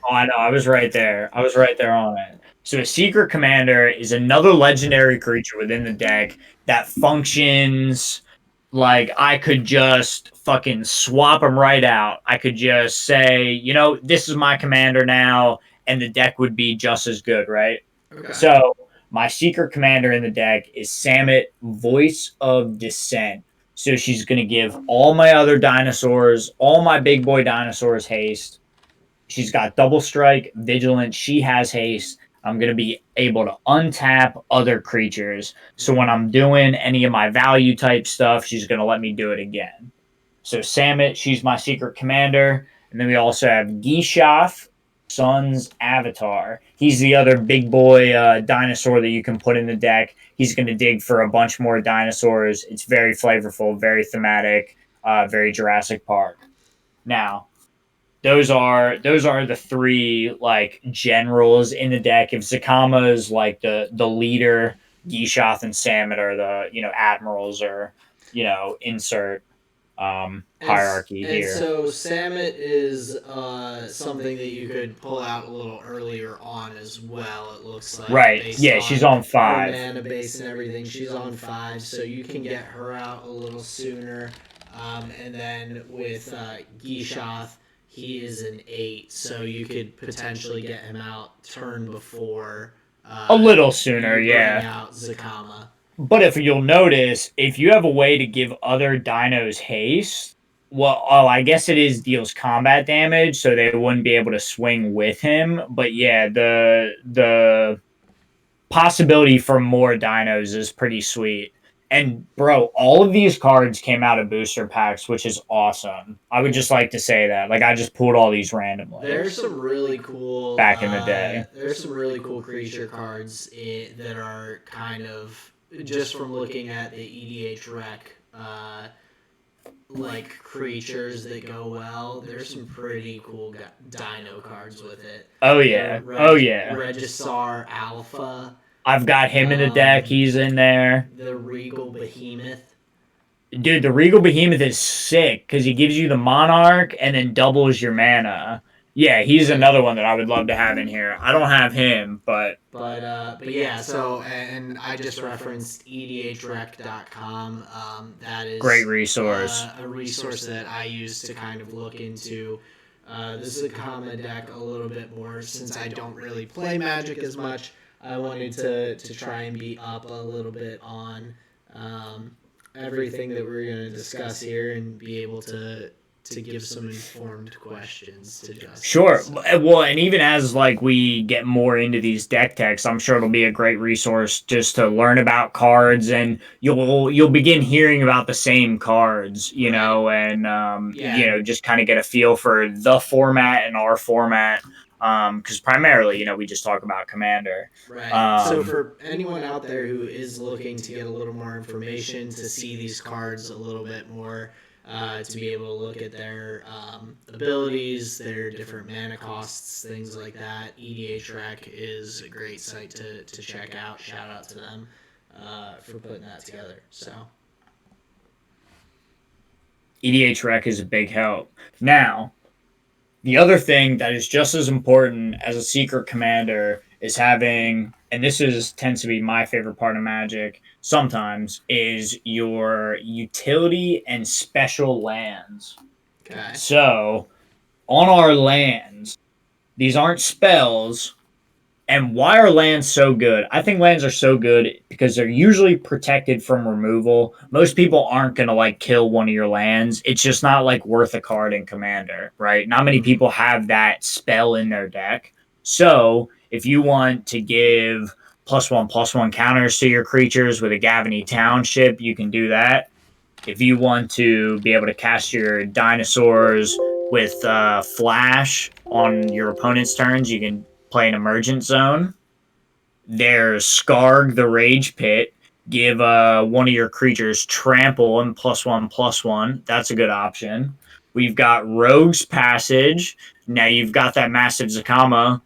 Oh, I know. I was right there. I was right there on it. So a secret commander is another legendary creature within the deck that functions like I could just fucking swap them right out. I could just say, this is my commander now, and the deck would be just as good, right? Okay. So my secret commander in the deck is Samit, Voice of Dissent. So she's going to give all my other dinosaurs, all my big boy dinosaurs haste. She's got double strike, vigilant. She has haste. I'm going to be able to untap other creatures. So when I'm doing any of my value type stuff, she's going to let me do it again. So Samet, she's my secret commander. And then we also have Gishath, Sun's avatar. He's the other big boy dinosaur that you can put in the deck. He's going to dig for a bunch more dinosaurs. It's very flavorful, very thematic, very Jurassic Park. Now, those are the three like generals in the deck. If Zacama is like the leader, Gishath and Samet are the admirals or insert hierarchy and here. so Samet is something that you could pull out a little earlier on as well. It looks like Right. based Yeah, on she's on her 5. mana base and everything. She's on 5, so you can get her out a little sooner. And then with Gishath, he is an 8, so you could potentially get him out turn before A little sooner, you bring yeah. out Zacama. But if you'll notice, if you have a way to give other dinos haste, well, oh, I guess it is deals combat damage, so they wouldn't be able to swing with him. But yeah, the possibility for more dinos is pretty sweet. And bro, all of these cards came out of booster packs, which is awesome. I would just like to say that. Like I just pulled all these randomly. There's some really cool back in the day. There's some really cool creature cards that are kind of just from looking at the EDH rec, like creatures that go well. There's some pretty cool dino cards with it. Oh yeah. Oh yeah. Regisar Alpha. I've got him in the deck. He's in there. The Regal Behemoth. Dude, the Regal Behemoth is sick because he gives you the Monarch and then doubles your mana. Yeah, he's another one that I would love to have in here. I don't have him, but yeah. So and I just referenced edhrec.com. That is great resource. A resource that I use to kind of look into the Zacama deck a little bit more since I don't really play Magic as much. I wanted to try and be up a little bit on everything that we're going to discuss here and be able to give some informed questions to Justin. Sure. Well, and even as like we get more into these deck techs, I'm sure it'll be a great resource just to learn about cards, and you'll begin hearing about the same cards, you know, and just kind of get a feel for the format and our format. Because primarily, we just talk about Commander. Right. So for anyone out there who is looking to get a little more information, to see these cards a little bit more, to be able to look at their abilities, their different mana costs, things like that, EDH Rec is a great site to check out. Shout out to them for putting that together. So EDH Rec is a big help. Now, the other thing that is just as important as a secret commander is having, and tends to be my favorite part of Magic sometimes, is your utility and special lands. Okay. So, on our lands, these aren't spells. And why are lands so good? I think lands are so good because they're usually protected from removal. Most people aren't going to like kill one of your lands. It's just not like worth a card in Commander, right? Not many people have that spell in their deck. So if you want to give +1/+1 counters to your creatures with a Gavany Township, you can do that. If you want to be able to cast your dinosaurs with Flash on your opponent's turns, you can play an Emergent Zone. There's Skarg the Rage Pit. Give one of your creatures trample and +1/+1. That's a good option. We've got Rogue's Passage. Now you've got that massive Zacama,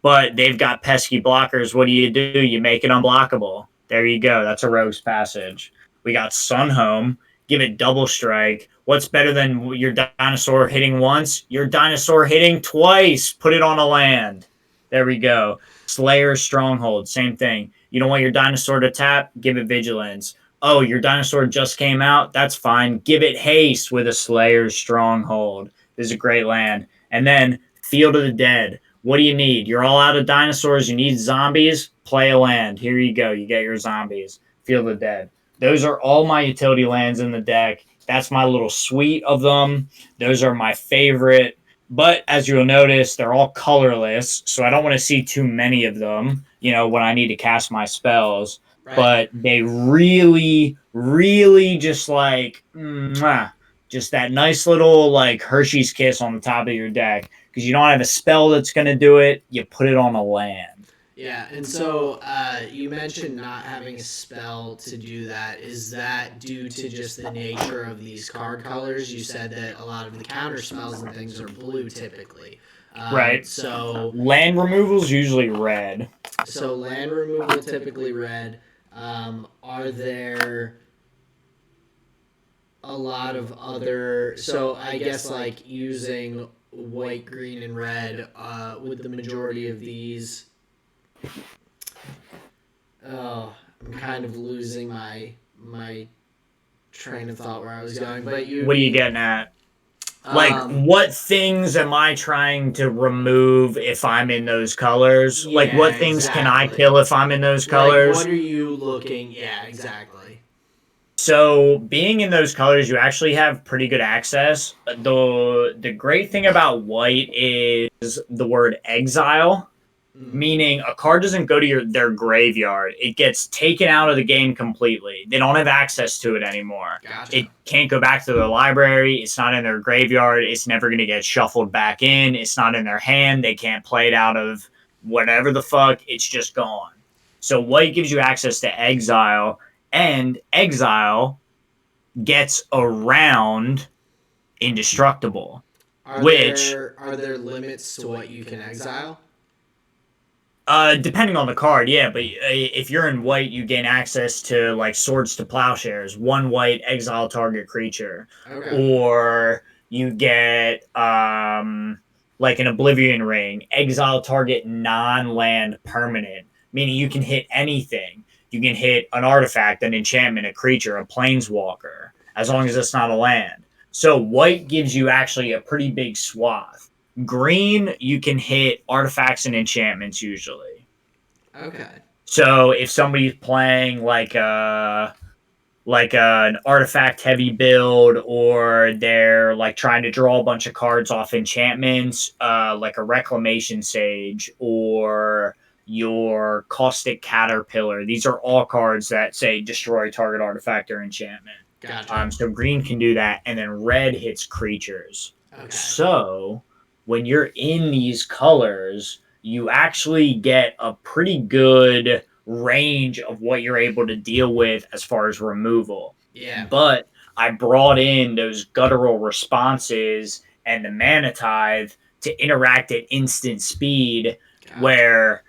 but they've got pesky blockers. What do? You make it unblockable. There you go. That's a Rogue's Passage. We got Sunhome. Give it double strike. What's better than your dinosaur hitting once? Your dinosaur hitting twice. Put it on a land. There we go. Slayer's Stronghold, same thing. You don't want your dinosaur to tap? Give it Vigilance. Oh, your dinosaur just came out? That's fine. Give it Haste with a Slayer's Stronghold. This is a great land. And then Field of the Dead. What do you need? You're all out of dinosaurs. You need zombies? Play a land. Here you go. You get your zombies. Field of the Dead. Those are all my utility lands in the deck. That's my little suite of them. Those are my favorite. But as you'll notice, they're all colorless, so I don't want to see too many of them, when I need to cast my spells. Right. But they really, really just like, mwah, just that nice little like Hershey's kiss on the top of your deck. Because you don't have a spell that's going to do it, you put it on a land. Yeah, and so you mentioned not having a spell to do that. Is that due to just the nature of these card colors? You said that a lot of the counter spells and things are blue typically. Right. So Land removal's usually red. so land removal typically red. Are there a lot of other? So I guess like using white, green, and red. With the majority of these. Oh, I'm kind of losing my train of thought where I was going. But What are you getting at? Like, what things am I trying to remove if I'm in those colors? Like, Yeah, what things can I exactly. kill if I'm in those Like, colors? what are you looking? Yeah, exactly. So, being in those colors, you actually have pretty good access. The great thing about white is the word exile, meaning a card doesn't go to their graveyard. It gets taken out of the game completely. They don't have access to it anymore. Gotcha. It can't go back to their library. It's not in their graveyard. It's never going to get shuffled back in. It's not in their hand. They can't play it out of whatever the fuck. It's just gone. So white gives you access to exile, and exile gets around indestructible. Are Which there limits to what you can exile? Depending on the card, yeah, but if you're in white, you gain access to like Swords to Plowshares, one white, exile target creature, Okay. or you get like an Oblivion Ring, exile target non-land permanent, meaning you can hit anything. You can hit an artifact, an enchantment, a creature, a planeswalker, as long as it's not a land. So white gives you actually a pretty big swath. Green, you can hit artifacts and enchantments usually. Okay. So if somebody's playing like an artifact heavy build, or they're like trying to draw a bunch of cards off enchantments, like a Reclamation Sage or your Caustic Caterpillar, these are all cards that say destroy target artifact or enchantment. Gotcha. So green can do that, and then red hits creatures. Okay. So when you're in these colors, you actually get a pretty good range of what you're able to deal with as far as removal. Yeah. But I brought in those guttural responses and the mana tithe to interact at instant speed, Gotcha. where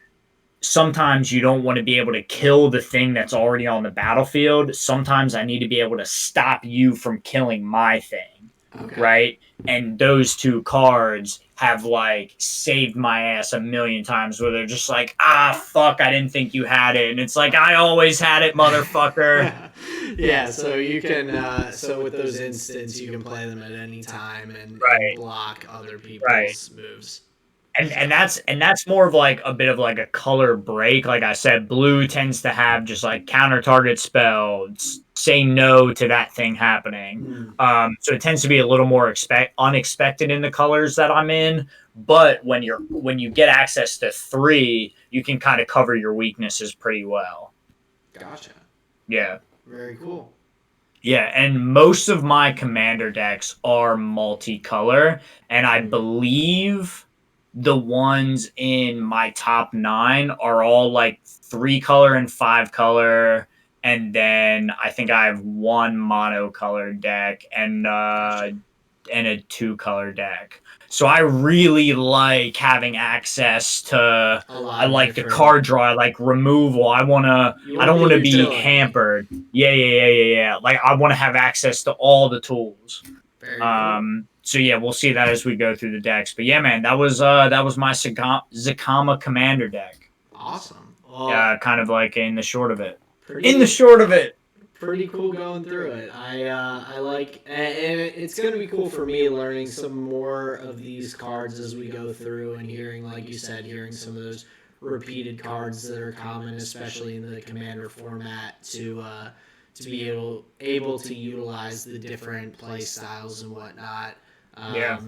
sometimes you don't want to be able to kill the thing that's already on the battlefield. Sometimes I need to be able to stop you from killing my thing. Okay. Right? And those two cards have like saved my ass a million times, where they're just like, fuck, I didn't think you had it. And it's like, I always had it, motherfucker. Yeah, so you can, so with those instants, you can play them at any time and block other people's moves. And that's more of like a bit of like a color break. Like I said, blue tends to have just like counter target spells, say no to that thing happening. So it tends to be a little more unexpected in the colors that I'm in. But when you get access to 3, you can kind of cover your weaknesses pretty well. Gotcha. Yeah. Very cool. Yeah, and most of my commander decks are multicolor, and I believe the ones in my top 9 are all like 3 color and 5 color, and then I think I have one monocolored deck and a 2 color deck. So I really like having access to. I like the card draw. I like removal. I don't want to be hampered. Yeah. Like I want to have access to all the tools. Very cool. So yeah, we'll see that as we go through the decks. But yeah, man, that was my Zacama commander deck. Awesome. Well, Kind of like in the short of it. Pretty cool going through it. I like, and it's gonna be cool for me learning some more of these cards as we go through and hearing, like you said, hearing some of those repeated cards that are common, especially in the commander format, to be able to utilize the different play styles and whatnot. Yeah.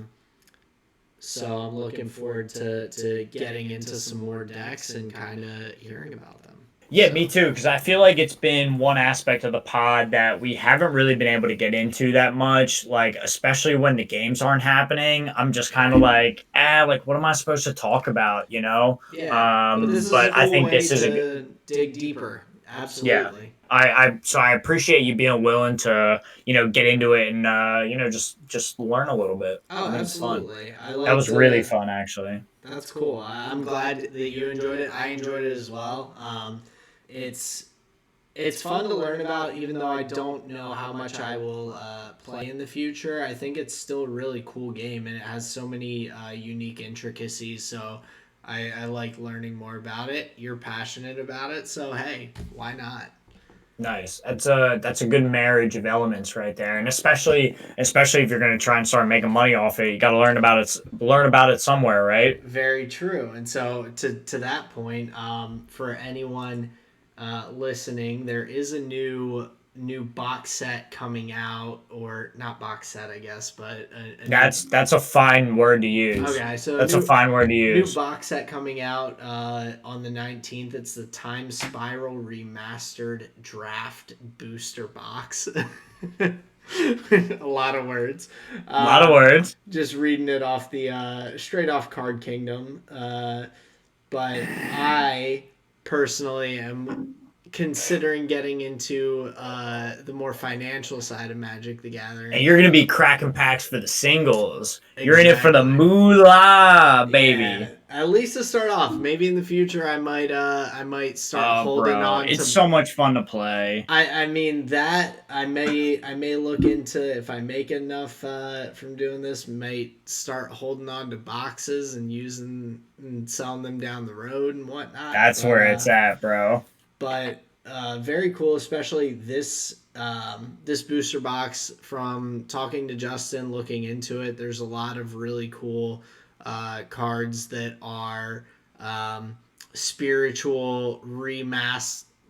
So I'm looking forward to getting into some more decks and kind of hearing about them. Yeah, So me too, because I feel like it's been one aspect of the pod that we haven't really been able to get into that much, like, especially when the games aren't happening. I'm just kind of like, like, what am I supposed to talk about, you know? yeah, but this is a But I cool think way this is a to dig deeper. yeah. Absolutely. So I appreciate you being willing to, get into it and just learn a little bit. Oh, I think it's fun. absolutely. I That like was really to. fun, actually. That's cool. I'm glad that you enjoyed it. I enjoyed it as well. It's it's fun to learn about, even though I don't know how much I will play in the future. I think it's still a really cool game, and it has so many unique intricacies. So I like learning more about it. You're passionate about it, so hey, why not? Nice. That's a good marriage of elements right there, and especially if you're going to try and start making money off it, you got to learn about it somewhere, right? Very true. And so to that point, for anyone listening, there is a new box set coming out, or not box set, I guess, but a new. That's a fine word to use. Okay, so a That's a fine word to new use. box set coming out on the 19th. It's the Time Spiral Remastered Draft Booster Box. A lot of words. A lot of words. Just reading it off the straight off Card Kingdom. But I personally am considering getting into the more financial side of Magic the Gathering. And you're going to be cracking packs for the singles. Exactly. You're in it for the moolah, baby. Yeah, at least to start off. Maybe in the future I might start holding Bro, on it's to. so much fun to play. I mean that I may look into, if I make enough from doing this, might start holding on to boxes and using and selling them down the road and whatnot. That's where it's at, bro. But very cool, especially this booster box. From talking to Justin, looking into it, there's a lot of really cool cards that are spiritual remasters.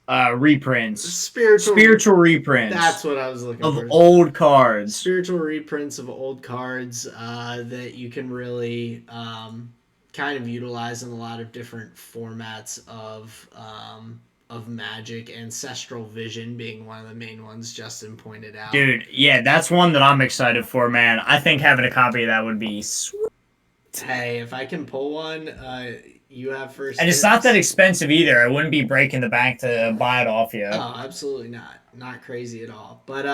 Reprints. Spiritual reprints. That's what I was looking of for. old cards. Spiritual reprints of old cards that you can really kind of utilize in a lot of different formats of Magic. Ancestral Vision being one of the main ones Justin pointed out. Dude, yeah, that's one that I'm excited for, man. I think having a copy of that would be sweet. Hey, if I can pull one, you have first. And it's not that expensive either. I wouldn't be breaking the bank to buy it off you. Oh, absolutely not. Not crazy at all. But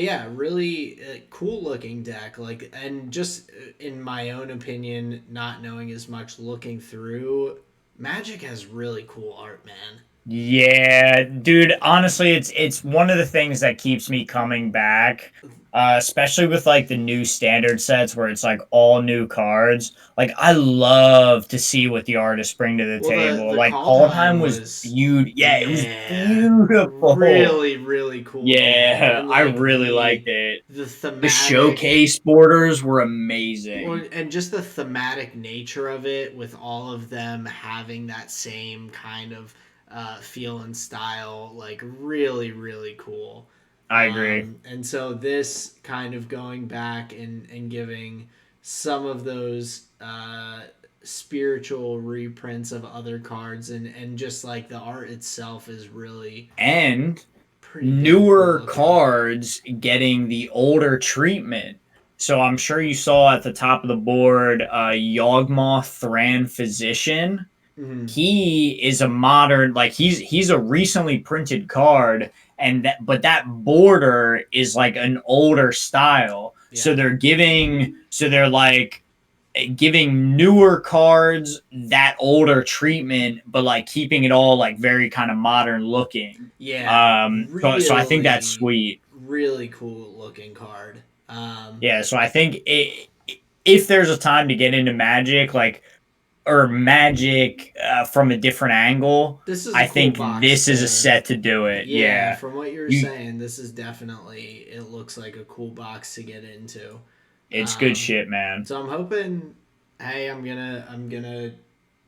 yeah, really cool looking deck. Like, and just in my own opinion, not knowing as much, looking through, Magic has really cool art, man. Yeah, dude, honestly, it's one of the things that keeps me coming back. Especially with like the new standard sets where it's like all new cards. Like I love to see what the artists bring to the Well, table. the Like call time Kaldheim was beautiful. Yeah, it was yeah, beautiful. really, really cool. Yeah, And, I like, really liked it. The thematic, The showcase borders were amazing. and just the thematic nature of it, with all of them having that same kind of feel and style, like really, really cool. I agree. And so this kind of going back and giving some of those spiritual reprints of other cards, and just like the art itself is really And pretty newer cool cards getting the older treatment. So I'm sure you saw at the top of the board Yawgmoth Thran Physician. Mm-hmm. He is a modern, like he's a recently printed card, and that border is like an older style. Yeah. So they're like giving newer cards that older treatment, but like keeping it all like very kind of modern looking. Yeah, So I think that's sweet. Really cool looking card. Yeah, so I think if there's a time to get into Magic, like or Magic from a different angle, this is I think this is a set to do it. Yeah. From what you're saying, this is definitely, it looks like a cool box to get into. It's good shit, man. So I'm hoping, hey, I'm gonna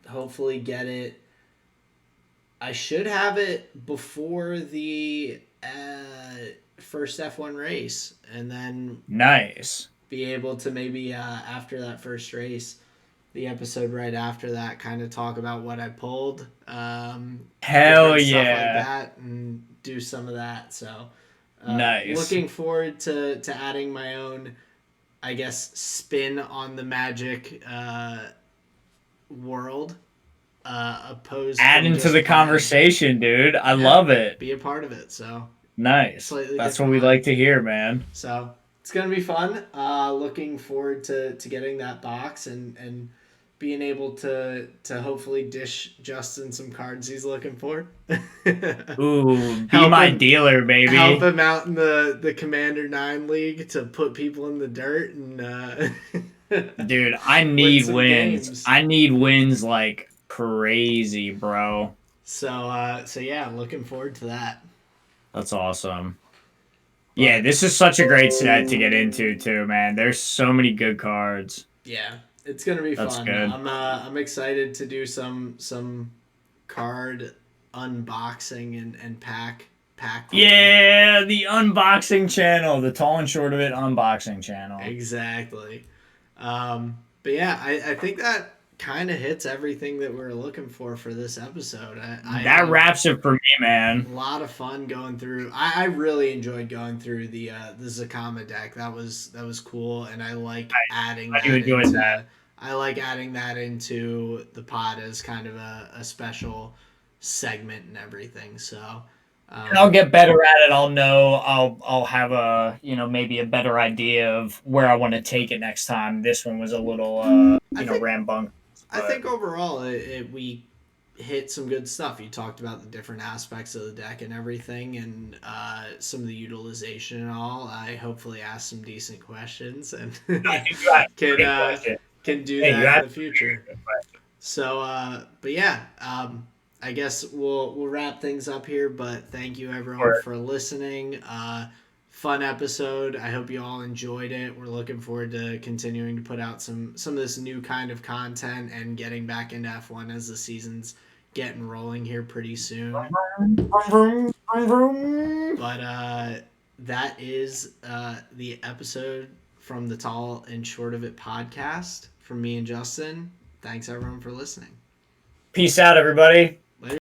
hopefully get it I should have it before the first F1 race, and then Nice. be able to maybe after that first race, the episode right after that, kind of talk about what I pulled, Hell different stuff like yeah. that, and do some of that. So, Nice. looking forward to adding my own, I guess, spin on the Magic world, opposed from Adding to just the playing. conversation, dude. I Yeah, love it. be a part of it. So, Nice. slightly That's what different we one. like to hear, man. So it's gonna be fun. Looking forward to getting that box and being able to hopefully dish Justin some cards he's looking for. Ooh, be help my him dealer, help baby. him out in the Commander 9 league to put people in the dirt and Dude, I win need some wins. games. I need wins like crazy, bro. So yeah, looking forward to that. That's awesome. Yeah, But this is such a great set to get into too, man. There's so many good cards. yeah, it's gonna be That's fun. good. I'm excited to do some card unboxing and pack pulling. Yeah, the unboxing channel, the tall and short of it unboxing channel. Exactly. But yeah, I think that kind of hits everything that we're looking for this episode. I That had wraps it for me, a man. lot of fun going through. I really enjoyed going through the Zacama deck. That was cool, and I like adding I do that enjoy that. into. I like adding that into the pod as kind of a special segment and everything. So, And I'll um, get better at it. I'll know. I'll have a maybe a better idea of where I want to take it next time. This one was a little I think rambunk, I but think overall we hit some good stuff. You talked about the different aspects of the deck and everything, and some of the utilization and all. I hopefully asked some decent questions and I think you asked a can great question. can do Hey, you that in asked the a very future. good question. So, but yeah, I guess we'll wrap things up here. But thank you everyone Or for listening. Fun episode. I hope you all enjoyed it. We're looking forward to continuing to put out some of this new kind of content and getting back into F1 as the season's getting rolling here pretty soon. vroom, vroom, vroom. But that is the episode from the Tall and Short of It podcast from me and Justin. Thanks everyone for listening. Peace out, everybody.